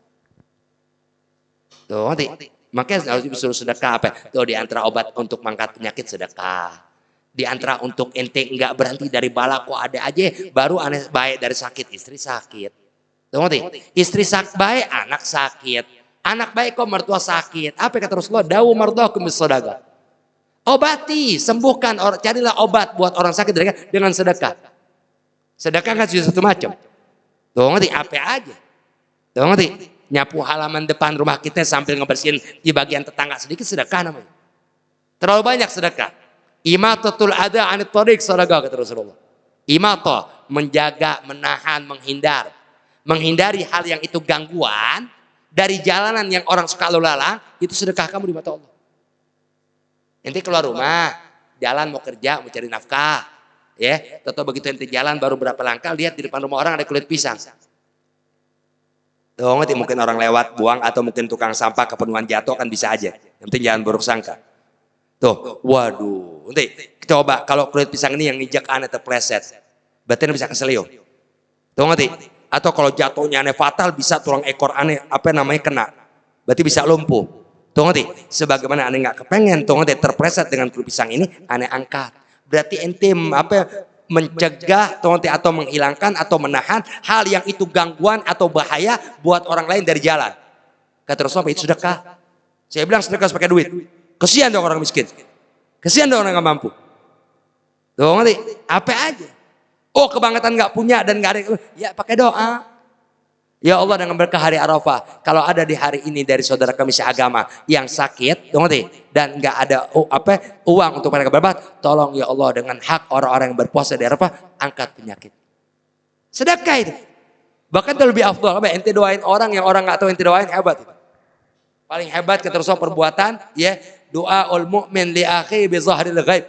Tuh ngerti? Makanya harus disuruh sedekah apa? Tuh di antara obat untuk mengangkat penyakit sedekah. Di antara untuk ente enggak berhenti dari bala, kok ada aja baru aneh baik dari sakit, istri sakit. Tuh ngerti? Istri sakit baik, anak sakit. Anak baik kok mertua sakit. Apa kata Rasulullah? Dawu mardakum bisadaqah. Obati, sembuhkan, carilah obat buat orang sakit dengan sedekah. Sedekah kan juga satu macam. Tuh ngerti, apa aja. Tuh ngerti, nyapu halaman depan rumah kita sambil ngebersihin di bagian tetangga sedikit sedekah namanya. Terlalu banyak sedekah. Imatatul adha anit thariq sedekah kata Rasulullah. Imata, menjaga, menahan, menghindar. Menghindari hal yang itu gangguan dari jalanan yang orang suka lalu lalang, itu sedekah kamu di mata Allah. Ente keluar rumah, jalan mau kerja, mau cari nafkah, ya. Atau begitu ente jalan baru berapa langkah, lihat di depan rumah orang ada kulit pisang. Tuh ngerti, mungkin orang lewat buang atau mungkin tukang sampah kepenuhan jatuh kan bisa aja. Yang penting jangan buruk sangka. Tuh, waduh, nanti coba kalau kulit pisang ini yang nginjak aneh terpleset, berarti bisa keselio. Tuh ngerti? Atau kalau jatuhnya aneh fatal bisa tulang ekor aneh apa namanya kena, berarti bisa lumpuh. Tuh ngerti? Sebagaimana aneh nggak kepengen, tuh ngerti terpleset dengan kulit pisang ini, aneh angkat. Berarti ente apa mencegah atau menghilangkan atau menahan hal yang itu gangguan atau bahaya buat orang lain dari jalan. Kata Rasulullah, itu sedekah. Saya bilang sedekah pakai duit. Kesian dong orang miskin. Kesian dong orang nggak mampu. Tuh ngerti? Apa aja. Oh kebangetan nggak punya dan nggak ada, ya pakai doa. Ya Allah, dengan berkah hari Arafah, kalau ada di hari ini dari saudara kami seagama yang sakit, dan nggak ada uang untuk mereka berobat, tolong ya Allah dengan hak orang-orang yang berpuasa di Arafah, angkat penyakit. Sedekah itu. Bahkan itu lebih afdal. Ente doain orang yang orang nggak tahu ente doain, hebat itu. Paling hebat kata Rasulullah perbuatan, ya doaul mu'min li akhi bi zahril ghaib.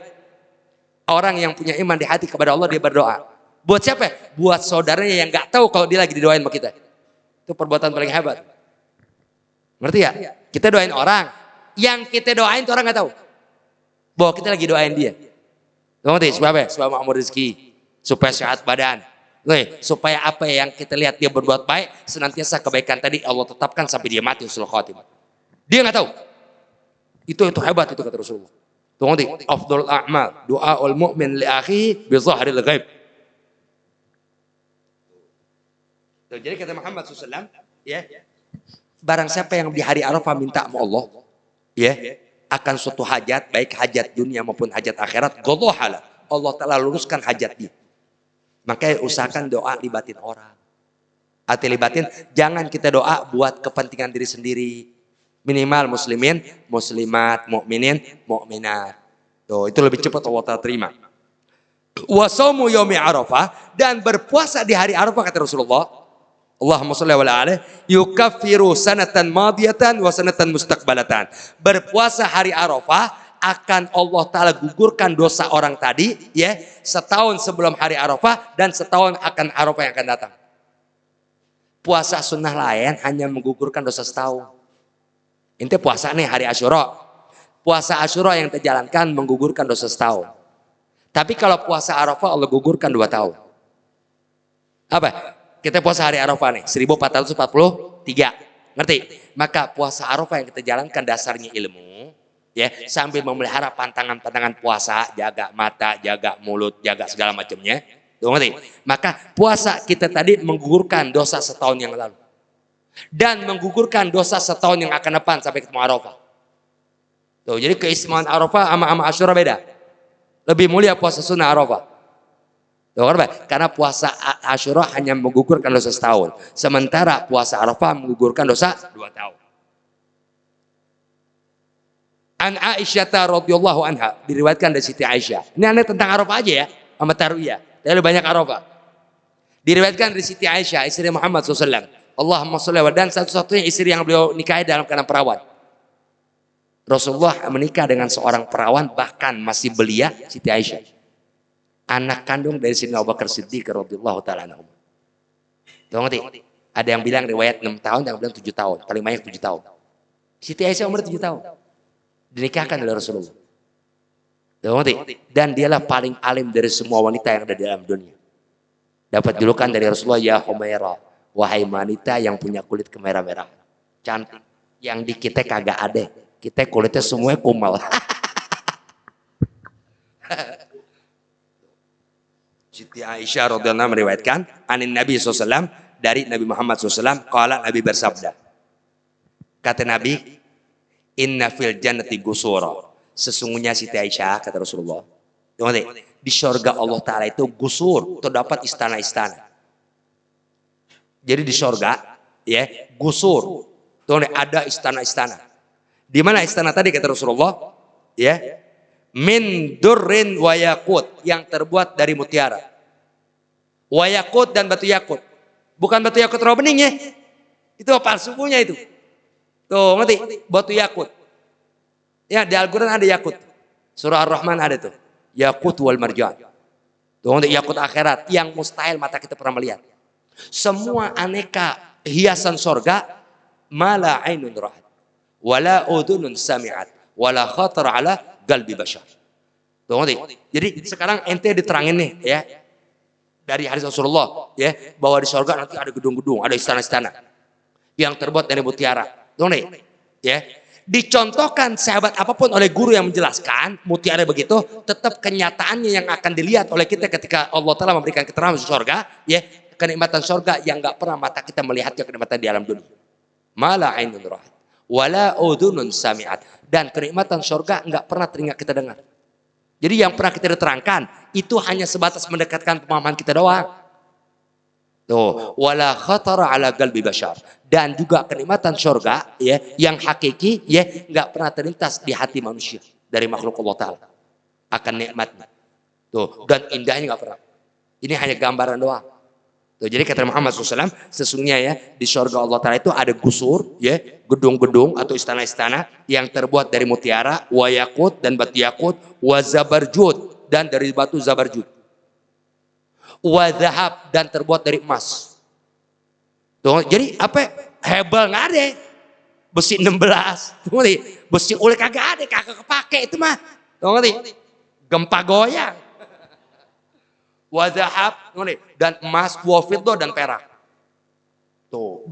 Orang yang punya iman di hati kepada Allah, dia berdoa. Buat siapa? Buat saudaranya yang nggak tahu kalau dia lagi didoain sama kita. Itu perbuatan paling hebat. Ngerti ya? Kita doain orang, yang kita doain itu orang nggak tahu bahwa kita lagi doain dia. Ngerti? Supaya makmur rezeki, supaya sehat badan, supaya apa yang kita lihat dia berbuat baik, senantiasa kebaikan tadi Allah tetapkan sampai dia mati husnul khatimah. Dia nggak tahu. Itu hebat itu kata Rasulullah. Ngerti? Afdhal a'mal du'aul mu'min li akhihi bi zahril ghaib. Jadi kata Muhammad SAW, ya, barang siapa yang di hari Arafah minta sama Allah, ya, akan suatu hajat, baik hajat dunia maupun hajat akhirat, ghadahala, Allah Ta'ala luruskan hajat dia. Makanya usahakan doa libatin orang. Hati libatin, jangan kita doa buat kepentingan diri sendiri. Minimal muslimin, muslimat, mukminin, mukminat. Tuh, itu lebih cepat Allah Ta'ala terima. Wa shaumu yaumi Arafah, dan berpuasa di hari Arafah kata Rasulullah, Allahumma sholli wa ala yukaffiru sanatan madiyatan wa sanatan mustaqbalatan. Berpuasa hari Arafah akan Allah Ta'ala gugurkan dosa orang tadi, ya, setahun sebelum hari Arafah dan setahun akan Arafah yang akan datang. Puasa sunnah lain hanya menggugurkan dosa setahun. Inti puasa nih hari Asyura. Puasa Asyura yang terjalankan menggugurkan dosa setahun. Tapi kalau puasa Arafah Allah gugurkan 2 tahun. Apa? Kita puasa hari Arafah nih, 1443. Ngerti? Maka puasa Arafah yang kita jalankan dasarnya ilmu, ya, sambil memelihara pantangan-pantangan puasa, jaga mata, jaga mulut, jaga segala macamnya. Ngerti? Maka puasa kita tadi menggugurkan dosa setahun yang lalu. Dan menggugurkan dosa setahun yang akan depan sampai ketemu Arafah. Tuh, jadi keistimewaan Arafah sama Asyura beda. Lebih mulia puasa sunnah Arafah. Karena puasa Asyura hanya menggugurkan dosa setahun. Sementara puasa Arafah menggugurkan dosa 2 tahun. An Aisyah radhiyallahu anha, diriwayatkan dari Siti Aisyah. Ini aneh tentang Arafah aja ya, sama Tarwiyah. Tapi banyak Arafah. Diriwayatkan dari Siti Aisyah, istri Muhammad SAW. Allahumma sholli wa, dan satu-satunya istri yang beliau nikahi dalam keadaan perawan. Rasulullah menikah dengan seorang perawan, bahkan masih belia, Siti Aisyah. Anak kandung dari Sayyidina Abu Bakar Siddiq radhiyallahu taala anhu. Tahu ngerti? Ada yang bilang riwayat 6 tahun, ada yang bilang 7 tahun, paling banyak 7 tahun. Siti Aisyah umur 7 tahun. Dinikahkan oleh Rasulullah. Tahu ngerti? Dan dialah paling alim dari semua wanita yang ada di dalam dunia. Dapat julukan dari Rasulullah, ya Humaira, wahai wanita yang punya kulit kemerah-merah. Cantik. Yang di kita kagak ada. Kita kulitnya semuanya kumal. Siti Aisyah radhiyallahu anha meriwayatkan anin Nabi SAW, dari Nabi Muhammad SAW, qala, Nabi bersabda, kata Nabi, inna fil jannati gusura, sesungguhnya Siti Aisyah kata Rasulullah, di surga Allah Ta'ala itu gusur, terdapat istana-istana. Jadi di surga, ya, gusur, ada istana-istana. Di mana istana tadi kata Rasulullah, ya, min durrin wa yakut, yang terbuat dari mutiara. Wa yakut dan batu yakut. Bukan batu yakut rawa bening ya. Itu palsu punya itu. Tuh, ngerti? Batu yakut. Ya, di Al-Qur'an ada yakut. Surah Ar-Rahman ada tuh. Yakut wal marjan. Tuh, ngerti? Yakut akhirat yang mustahil mata kita pernah melihat. Semua aneka hiasan surga, mala ainun ra'at, wala udhunun sami'at, wala khatar ala qalbi bashar. Tuh, ngerti? Jadi sekarang ente diterangin nih ya, dari hadis Rasulullah ya, bahwa di surga nanti ada gedung-gedung, ada istana-istana yang terbuat dari mutiara. Tuh nih, ya. Dicontohkan sahabat apapun oleh guru yang menjelaskan mutiara begitu, tetap kenyataannya yang akan dilihat oleh kita ketika Allah Ta'ala memberikan keterangan surga, ya, kenikmatan surga yang nggak pernah mata kita melihatnya, kenikmatan di alam dunia. Mala ainun ra'at wala udhunun sami'at, dan kenikmatan surga nggak pernah telinga kita dengar. Jadi yang pernah kita diterangkan itu hanya sebatas mendekatkan pemahaman kita doang. Tuh, wala khatara ala qalbi bashar, dan juga kenikmatan surga, ya, yang hakiki, ya, nggak pernah terlintas di hati manusia dari makhluk Allah Ta'ala akan nikmatnya. Tuh, dan indahnya nggak pernah. Ini hanya gambaran doang. Tuh, jadi kata Muhammad SAW, sesungguhnya ya di surga Allah Ta'ala itu ada gusur, ya, gedung-gedung atau istana-istana yang terbuat dari mutiara, wa yakut dan batu yakut, wa zabarjud dan dari batu zabarjud, wa zahab dan terbuat dari emas. Tuh, jadi apa? Hebel nggak ada, besi 16, tuh, besi ulik kagak ada, kagak kepake itu mah. Tuh, gempa goyang. Wa zahab dan emas, wa fiddah dan perak. Tuh,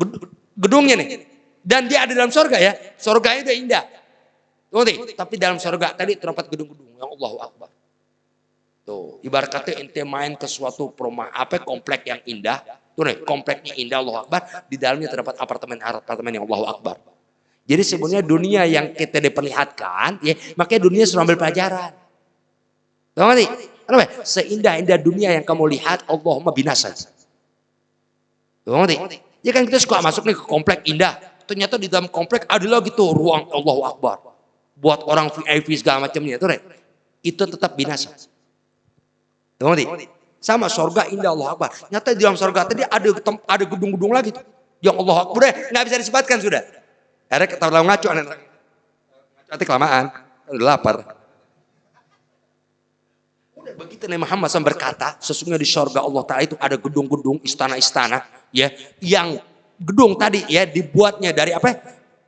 gedungnya nih. Dan dia ada dalam surga ya. Surganya udah indah. Tuh, tapi dalam surga tadi terdapat gedung-gedung yang Allahu Akbar. Tuh, ibarat kata ente main ke suatu perumahan komplek yang indah. Tuh nih, kompleknya indah, Allahu Akbar. Di dalamnya terdapat apartemen yang Allahu Akbar. Jadi sebenarnya dunia yang kita diperlihatkan, ya, makanya dunia suruh ambil pelajaran. Tahu nggak? Kenapa? Seindah-indah dunia yang kamu lihat, Allahumma binasa. Tahu nggak? Ya kan kita suka masuk nih ke komplek indah. Ternyata di dalam komplek ada lagi tuh ruang Allahu Akbar. Buat orang VIP segala macamnya. Tuh, itu tetap binasa. Tahu nggak? Sama surga indah Allah Akbar. Nyata di dalam surga tadi ada gedung-gedung lagi tuh. Yang Allah Akbar udah nggak bisa disebatkan sudah. Akhirnya kita terlalu ngaco, nanti kelamaan, udah lapar. Udah begitu Nabi Muhammad SAW berkata, sesungguhnya di surga Allah Ta'ala itu ada gedung-gedung, istana-istana, ya, yang gedung tadi ya dibuatnya dari apa?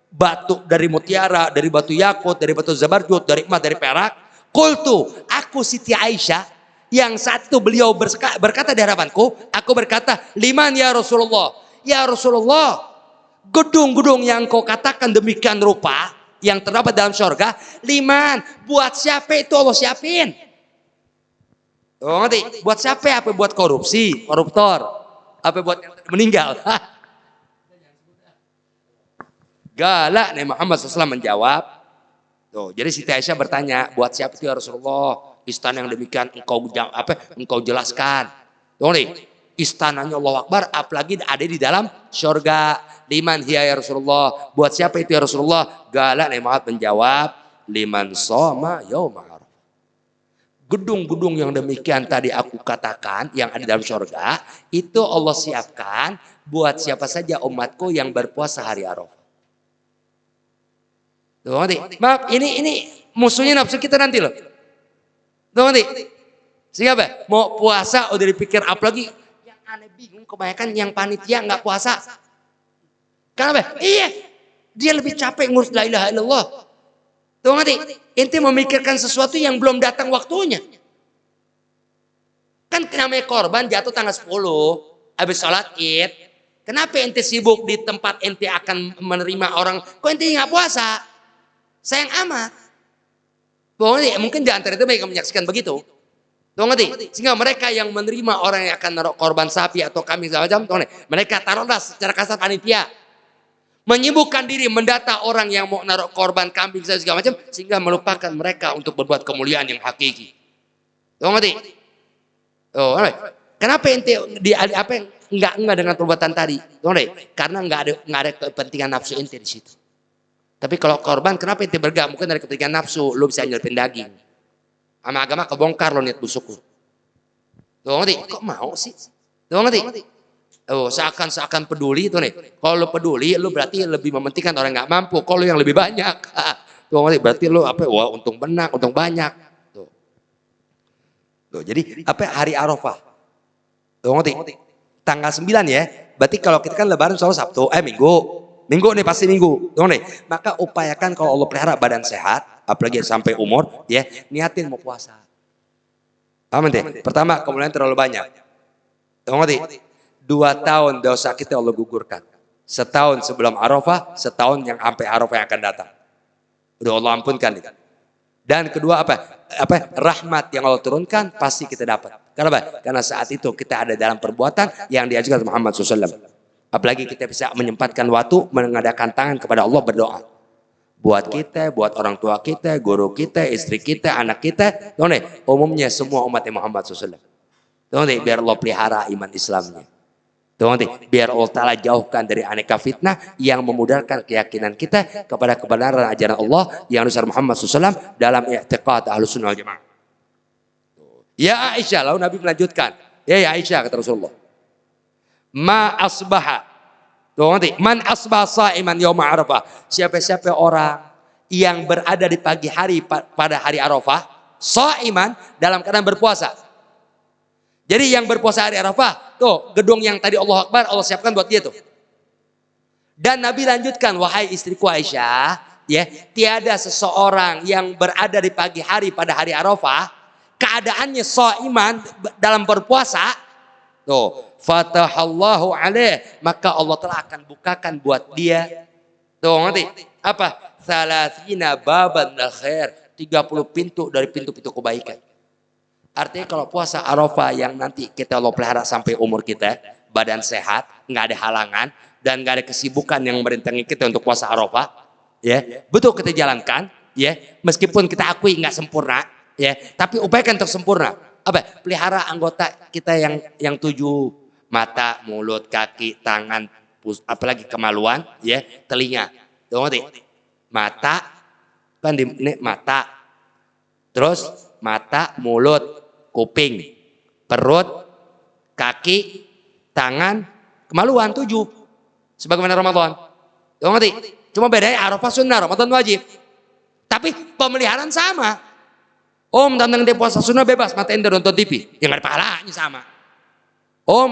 Batu, dari mutiara, dari batu yakut, dari batu zabarjud, dari emas, dari perak. Qultu, aku Siti Aisyah, yang satu beliau berkata di hadapanku, aku berkata, liman ya Rasulullah? Ya Rasulullah, gedung-gedung yang kau katakan demikian rupa yang terdapat dalam surga, liman, buat siapa itu Allah siapin? Oh, ngerti? Buat siapa? Apa buat korupsi, koruptor? Apa buat yang meninggal? Galak Nabi Muhammad SAW menjawab. Tuh, jadi Siti Aisyah bertanya, buat siapa itu ya Rasulullah? Istana yang demikian engkau jelaskan. Tuh nih, istananya Allah Akbar, apalagi ada di dalam surga. Liman hiya ya Rasulullah? Buat siapa itu ya Rasulullah? Galak Nabi Muhammad menjawab, liman shoma yauma Arafah. Gedung-gedung yang demikian tadi aku katakan yang ada dalam surga, itu Allah siapkan buat siapa saja umatku yang berpuasa hari Arafah. Tuh, maaf, ini musuhnya nafsu kita nanti loh. Tuh, sehingga apa? Mau puasa udah dipikir, apalagi yang aneh bingung kebanyakan yang panitia nggak puasa. Kenapa? Iya, dia lebih capek ngurus la ilaha illallah. Tuh, ente memikirkan sesuatu yang belum datang waktunya. Kan namanya korban jatuh tanggal 10 habis sholat Id. Kenapa ente sibuk di tempat ente akan menerima orang? Kok ente nggak puasa? Sayang amat. Pokoknya mungkin di antara itu mereka menyaksikan begitu. Tuh, ngerti? Sehingga mereka yang menerima orang yang akan naruh korban sapi atau kambing segala macam, mereka taruhlah secara kasar panitia. Menyibukkan diri mendata orang yang mau naruh korban kambing segala macam, sehingga melupakan mereka untuk berbuat kemuliaan yang hakiki. Tuh, ngerti? Oh, kenapa ente enggak dengan perbuatan tadi? Tuh, karena enggak ada kepentingan nafsu ente di situ. Tapi kalau korban, kenapa ente bergabung? Mungkin dari kepentingan nafsu, lo bisa nyelipin daging. Sama agama kebongkar lo niat busuk lo. Tuh, ngerti? Kok mau sih? Tuh, ngerti? Oh, seakan peduli tuh nih. Kalau lo peduli, lo berarti lebih mementingkan orang nggak mampu. Kalau yang lebih banyak, tuh ngerti? Berarti lo wah untung banyak. Tuh, jadi hari Arafah. Tuh, ngerti? Tanggal 9 ya. Berarti kalau kita kan lebaran soal Sabtu, Minggu nih pasti minggu. Tuh nih, maka upayakan kalau Allah pelihara badan sehat, apalagi sampai umur, ya, niatin mau puasa. Paham deh? Pertama, kemudian terlalu banyak. Tuh ngerti? 2 tahun dosa kita Allah gugurkan. Setahun sebelum Arafah, setahun yang sampai Arafah yang akan datang. Udah Allah ampunkan itu. Dan kedua apa? Rahmat yang Allah turunkan pasti kita dapat. Kenapa? Karena saat itu kita ada dalam perbuatan yang diajarkan Muhammad SAW. Apalagi kita bisa menyempatkan waktu mengadakan tangan kepada Allah berdoa. Buat kita, buat orang tua kita, guru kita, istri kita, anak kita. Umumnya semua umat Muhammad SAW. Biar Allah pelihara iman Islamnya. Biar Allah Ta'ala jauhkan dari aneka fitnah yang memudarkan keyakinan kita kepada kebenaran ajaran Allah yang Rasul Muhammad SAW dalam i'tiqad Ahlus Sunnah wal Jamaah. Ya Aisyah, lalu Nabi melanjutkan. Ya Aisyah, kata Rasulullah. Ma asbaha. Man asbaha sa'iman yauma Arafah. Siapa-siapa orang yang berada di pagi hari pada hari Arafah, sa'iman dalam keadaan berpuasa. Jadi yang berpuasa hari Arafah, tuh gedung yang tadi Allah Akbar, Allah siapkan buat dia tuh. Dan Nabi lanjutkan, wahai istriku Aisyah, ya, tiada seseorang yang berada di pagi hari pada hari Arafah, keadaannya shaiman dalam berpuasa, tuh, fatahallahu alaih, maka Allah telah akan bukakan buat dia. Tuh, ngerti? Apa? Salatina baban khair, 30 pintu dari pintu-pintu kebaikan. Artinya kalau puasa Arafah yang nanti kita Allah pelihara sampai umur kita, badan sehat, nggak ada halangan, dan nggak ada kesibukan yang merintangi kita untuk puasa Arafah, ya betul kita jalankan, ya meskipun kita akui nggak sempurna, ya tapi upayakan untuk sempurna. Apa? Pelihara anggota kita yang 7, mata, mulut, kaki, tangan, apalagi kemaluan, ya telinga, mata, kan ini mata, terus mata, mulut, kuping, perut, kaki, tangan, kemaluan 7. Sebagaimana Ramadan. Tahu ngerti? Cuma bedanya Arafah sunnah, Ramadan wajib. Tapi pemeliharaan sama. Tentang ente puasa sunnah bebas, mata ente nonton TV. Yang ada pahalanya sama.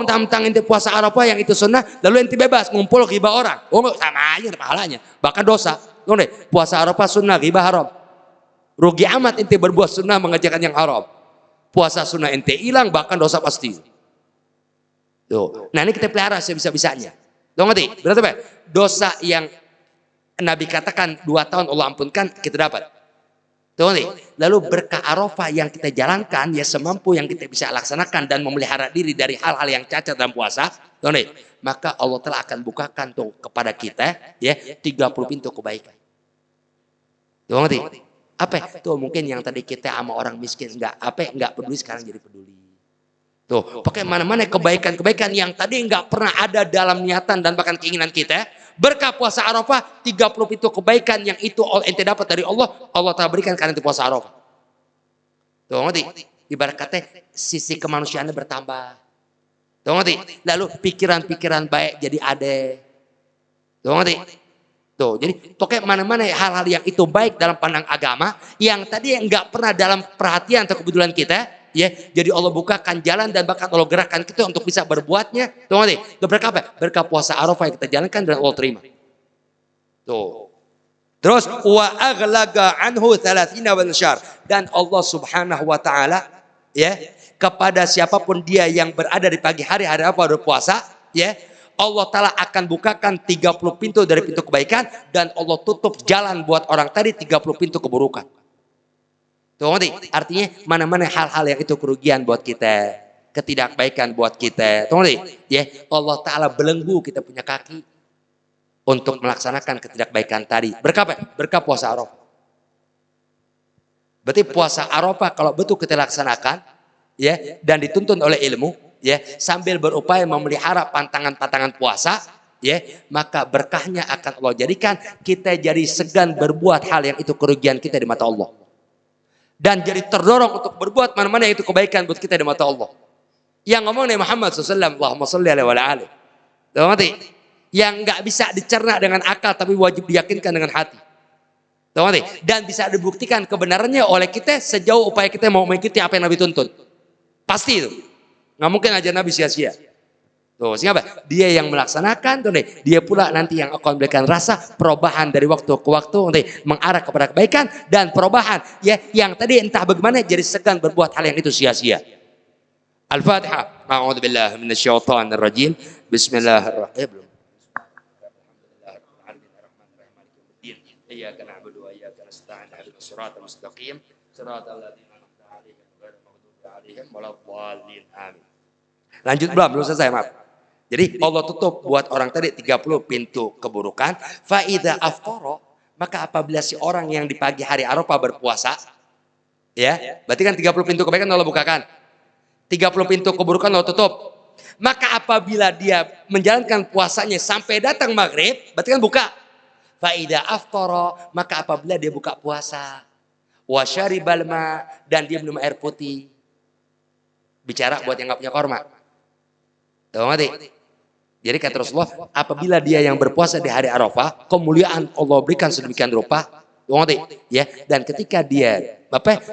Tentang ente puasa Arafah yang itu sunnah, lalu ente bebas ngumpul ghibah orang. Sama aja ada pahalanya. Bahkan dosa. Tahu nggak? Puasa Arafah sunnah, ghibah haram. Rugi amat ente berbuat sunnah mengerjakan yang haram. Puasa sunnah ente hilang, bahkan dosa pasti. Tuh. Nah ini kita pelihara sebisa-bisanya. Tuh ngerti? Berarti apa? Dosa yang Nabi katakan 2 tahun Allah ampunkan, kita dapat. Tuh ngerti? Lalu berkah Arafah yang kita jalankan, ya semampu yang kita bisa laksanakan dan memelihara diri dari hal-hal yang cacat dalam puasa. Tuh ngerti? Maka Allah telah akan bukakan tuh kepada kita, ya 30 pintu kebaikan. Tuh ngerti? Apa tuh mungkin yang tadi kita sama orang miskin nggak peduli, sekarang jadi peduli. Tuh pakai mana-mana kebaikan-kebaikan yang tadi nggak pernah ada dalam niatan dan bahkan keinginan kita, berkah puasa Arafah 30 pintu kebaikan yang itu ente dapat dari Allah telah berikan karena itu puasa Arafah. Tuh ngerti? Ibarat kata sisi kemanusiaannya bertambah. Tuh ngerti? Lalu pikiran-pikiran baik jadi ada. Tuh ngerti? Tuh, jadi pokoknya mana-mana hal-hal yang itu baik dalam pandang agama, yang tadi nggak pernah dalam perhatian atau kebetulan kita, ya, jadi Allah bukakan jalan dan bahkan Allah gerakkan kita untuk bisa berbuatnya. Tuh, nanti berkah apa? Berkah puasa Arafah yang kita jalankan dan Allah terima. Tuh. Terus wa aghlaga anhu 30 syar, dan Allah Subhanahu wa taala, ya, kepada siapapun dia yang berada di pagi hari apa berpuasa, ya, Allah Ta'ala akan bukakan 30 pintu dari pintu kebaikan, dan Allah tutup jalan buat orang tadi 30 pintu keburukan. Tuh ngerti? Artinya mana-mana hal-hal yang itu kerugian buat kita, ketidakbaikan buat kita. Tuh ngerti? Ya, Allah Ta'ala belenggu kita punya kaki untuk melaksanakan ketidakbaikan tadi. Berkah apa? Berkah puasa Arafah. Berarti puasa Arafah kalau betul kita laksanakan, ya, dan dituntun oleh ilmu, ya, sambil berupaya memelihara pantangan-pantangan puasa, ya, maka berkahnya akan Allah jadikan kita jadi segan berbuat hal yang itu kerugian kita di mata Allah, dan jadi terdorong untuk berbuat mana-mana yang itu kebaikan buat kita di mata Allah. Yang ngomong Nabi Muhammad SAW, Allahumma sholli alaihi wa alihi, ngerti? Yang nggak bisa dicerna dengan akal tapi wajib diyakinkan dengan hati. Ngerti? Dan bisa dibuktikan kebenarannya oleh kita sejauh upaya kita mau mengikuti apa yang Nabi tuntun. Pasti itu. Nggak mungkin aja Nabi sia-sia. Tuh, sehingga apa? Dia yang melaksanakan, tuh, dia pula nanti yang akan memberikan rasa perubahan dari waktu ke waktu, mengarah kepada kebaikan dan perubahan, ya, yang tadi entah bagaimana jadi segan berbuat hal yang itu sia-sia. Al-Fatihah. A'udzubillahi minasyaitonir rajim. Bismillahirrahmanirrahim. Iyyaka na'budu wa iyyaka nasta'in. nasta'in ihdinas siratal mustaqim siratal ladzina an'amta 'alaihim ghairil maghdubi 'alaihim waladdallin. Amin. Lanjut belum selesai, maaf. Jadi Allah tutup buat orang tadi 30 pintu keburukan. Fa idza aftara, maka apabila si orang yang di pagi hari Arafah berpuasa, ya, berarti kan 30 pintu kebaikan Allah bukakan. 30 pintu keburukan Allah tutup. Maka apabila dia menjalankan puasanya sampai datang maghrib, berarti kan buka. Fa idza aftara, maka apabila dia buka puasa, wa syaribal ma, dan dia minum air putih. Bicara buat yang enggak punya korma. Tahu ngerti? Jadi kata Rasulullah, apabila dia yang berpuasa di hari Arafah, kemuliaan Allah berikan sedemikian rupa, tahu ngerti? Ya, dan ketika dia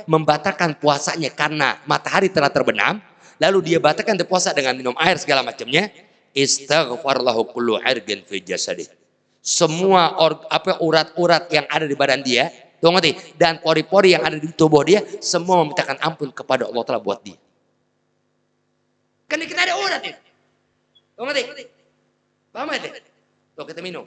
membatalkan puasanya karena matahari telah terbenam, lalu dia batalkan puasa dengan minum air segala macamnya, istaghfar lahu kullu irgin fi jasadi. Semua urat-urat yang ada di badan dia, tahu ngerti? Dan pori-pori yang ada di tubuh dia, semua memintakan ampun kepada Allah Ta'ala buat dia. Kan kita ada urat ya. Tahu ngerti? Paham ya? Tuh kita minum.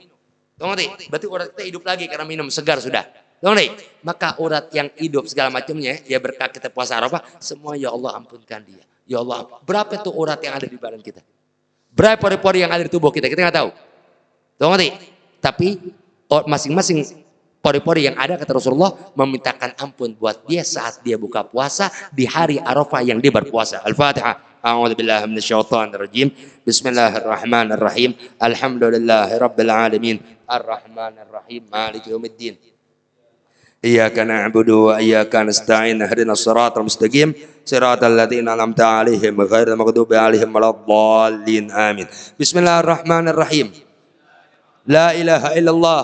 Tahu ngerti? Berarti urat kita hidup lagi karena minum segar sudah. Tahu ngerti? Maka urat yang hidup segala macamnya, ya berkat kita puasa Arafah, semua ya Allah ampunkan dia. Ya Allah, berapa tuh urat yang ada di badan kita? Berapa pori-pori yang ada di tubuh kita? Kita nggak tahu. Tahu ngerti? Tapi masing-masing pori-pori yang ada, kata Rasulullah, memintakan ampun buat dia saat dia buka puasa di hari Arafah yang dia berpuasa. Al-Fatihah. أعوذ بالله من الشيطان الرجيم بسم الله الرحمن الرحيم الحمد لله رب العالمين الرحمن الرحيم مالك يوم الدين إياك نعبد وإياك نستعين اهدنا الصراط المستقيم صراط الذين أنعمت عليهم غير المغضوب عليهم ولا الضالين آمين بسم الله الرحمن الرحيم لا إله إلا الله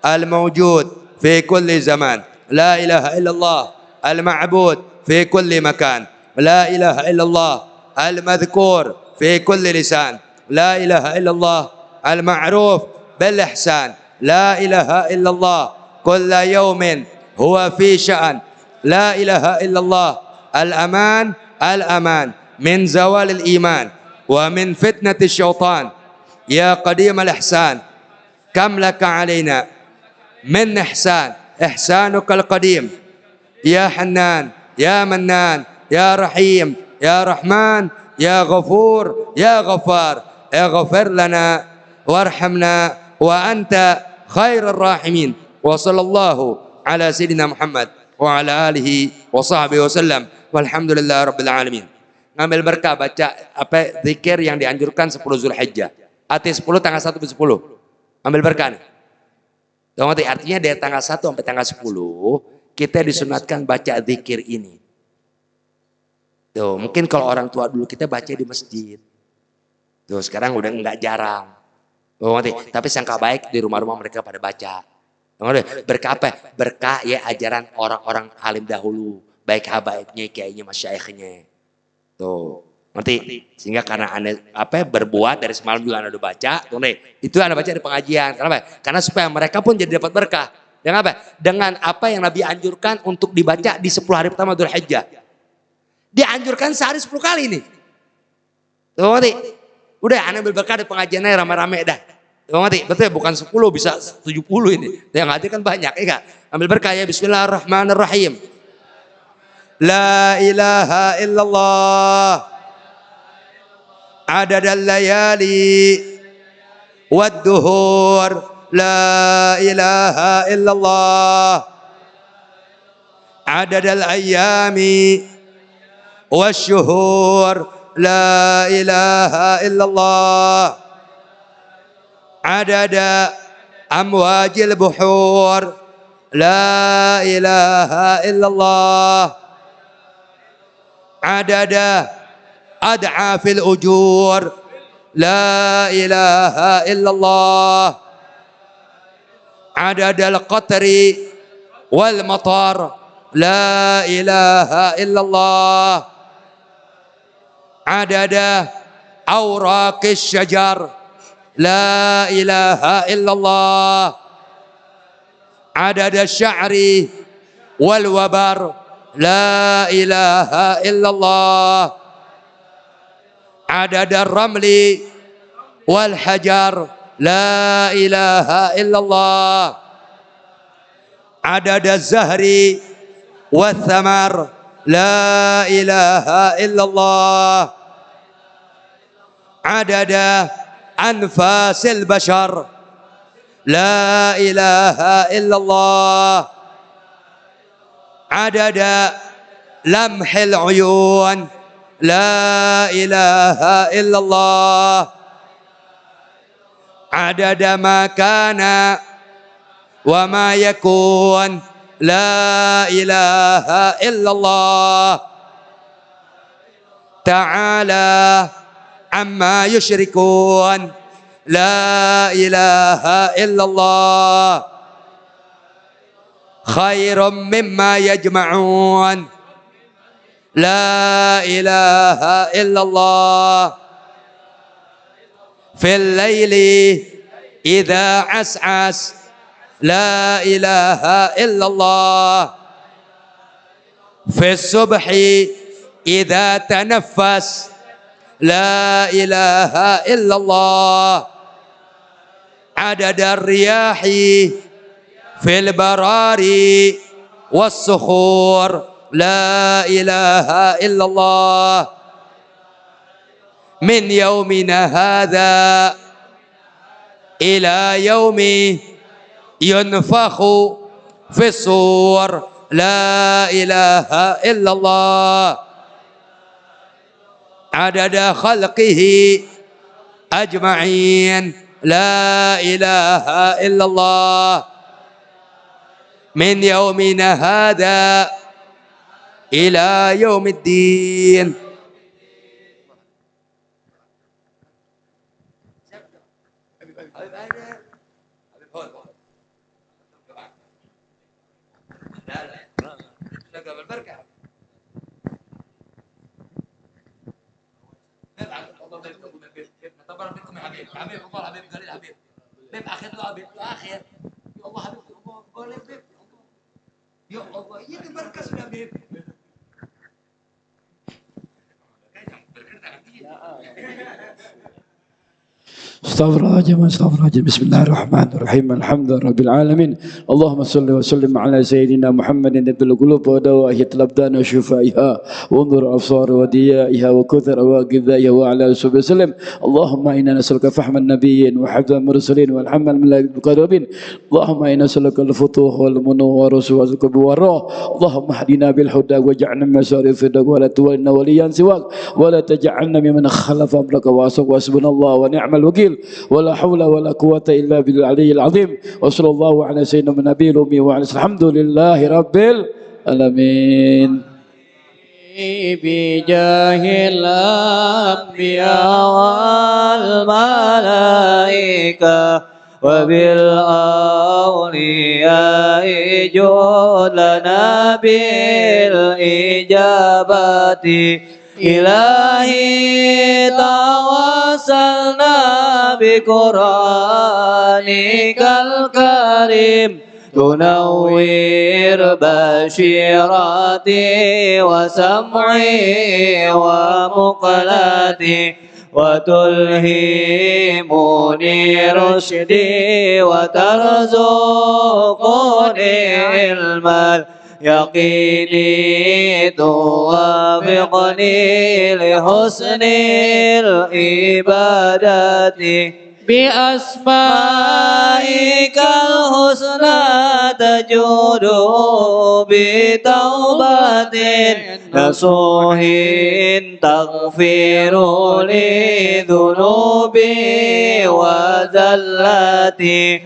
الموجود في كل زمان لا إله إلا الله المعبود في كل مكان لا إله إلا الله المذكور في كل لسان لا إله إلا الله المعروف بالإحسان لا إله إلا الله كل يوم هو في شأن لا إله إلا الله الأمان الأمان من زوال الإيمان ومن فتنة الشيطان يا قديم الإحسان كم لك علينا من إحسان إحسانك القديم يا حنان يا منان يا رحيم يا رحمن يا غفور يا غفار اغفر لنا وارحمنا وأنت خير الراحمين وصلى الله على سيدنا محمد وعلى آله وصحبه وسلم والحمد لله رب العالمين. Ngambil berkah, baca zikir yang dianjurkan 10 Zulhijjah. Arti 10 tanggal 1 ke 10. Ambil berkah nih. Artinya dari tanggal 1 sampai tanggal 10 kita disunatkan baca zikir ini. Tuh, mungkin kalau orang tua dulu kita baca di masjid. Tuh, sekarang udah enggak jarang. Tapi sangka baik di rumah-rumah mereka pada baca. Berkah apa? Berkah ya ajaran orang-orang alim dahulu. Baik habaibnya, kiainya, masyaikhnya. Tuh, ngerti? Sehingga karena anda berbuat dari semalam juga anda udah baca. Tuh nih, itu anda baca di pengajian. Kenapa? Karena supaya mereka pun jadi dapat berkah. Dengan apa? Dengan apa yang Nabi anjurkan untuk dibaca di 10 hari pertama Dzulhijjah. Dianjurkan sehari 10 kali nih. Tuh ngerti? Udah anda ambil berkah di pengajiannya rame-rame dah. Tuh ngerti? Betul bukan 10 bisa 70 ini. Yang hadir kan banyak ya gak? Ambil berkah ya. Bismillahirrahmanirrahim. La ilaha illallah adadal layali wad duhur. La ilaha illallah adadal ayami والشهور لا إله إلا الله عدد أمواج البحور لا إله إلا الله عدد أضعاف الأجور لا إله إلا الله عدد القطر والمطر لا إله إلا الله عدد أوراق الشجر لا إله إلا الله عدد الشعر والوبر لا إله إلا الله عدد الرمل والحجر لا إله إلا الله عدد الزهر والثمر لا إله إلا الله عدد أنفاس البشر لا إله إلا الله عدد لمح العيون لا إله إلا الله عدد ما كان وما يكون لا إله إلا الله تعالى عما يشركون لا إله إلا الله خير مما يجمعون لا إله إلا الله في الليل إذا عسعس لا إله إلا الله في الصبح إذا تنفس لا إله إلا الله عدد الرياح في البراري والصخور لا إله إلا الله من يومنا هذا إلى يوم ينفخ في الصور لا إله إلا الله عدد خلقه أجمعين لا إله إلا الله من يومنا هذا إلى يوم الدين Ya Allah, ini berkah sudah Habib. استغفر الله بسم الله الرحمن الرحيم الحمد لله رب العالمين اللهم صل وسلم على سيدنا محمد نبي القلوب ودوائه الابدان وشفائها وانظر ابصار وديائها وكثر وغذائها وعلى اله وصحبه وسلم اللهم انا نسالك فهم النبيين وحفظ المرسلين والحمد الملائكه المقربين اللهم انا نسالك الفتوح والمنور والرزق والروح اللهم اهدنا بالهدى واجعلنا من مسارف الدق ولا تولنا وليا سواك ولا تجعلنا ممن خلف امرك وعصاك وحسبنا الله ونعم الوكيل ولا حول ولا قوة إلا بالعلي العظيم وصلى الله على سيدنا النبي الأمي وعلى الحمد لله رب العالمين بجاه الأنبياء والملائكة وبالأولياء جود لنا بالإجابة إلهي توسلنا بقرآنك الكريم تنوّر بشيرتي وسمعي ومقلتي وتلهمني رشدي وترزقني علما يقيني توافقني لحسن العبادة بأسمائك الحسنى تجود بتوبة نصوح تغفر لي ذنوبي وزلتي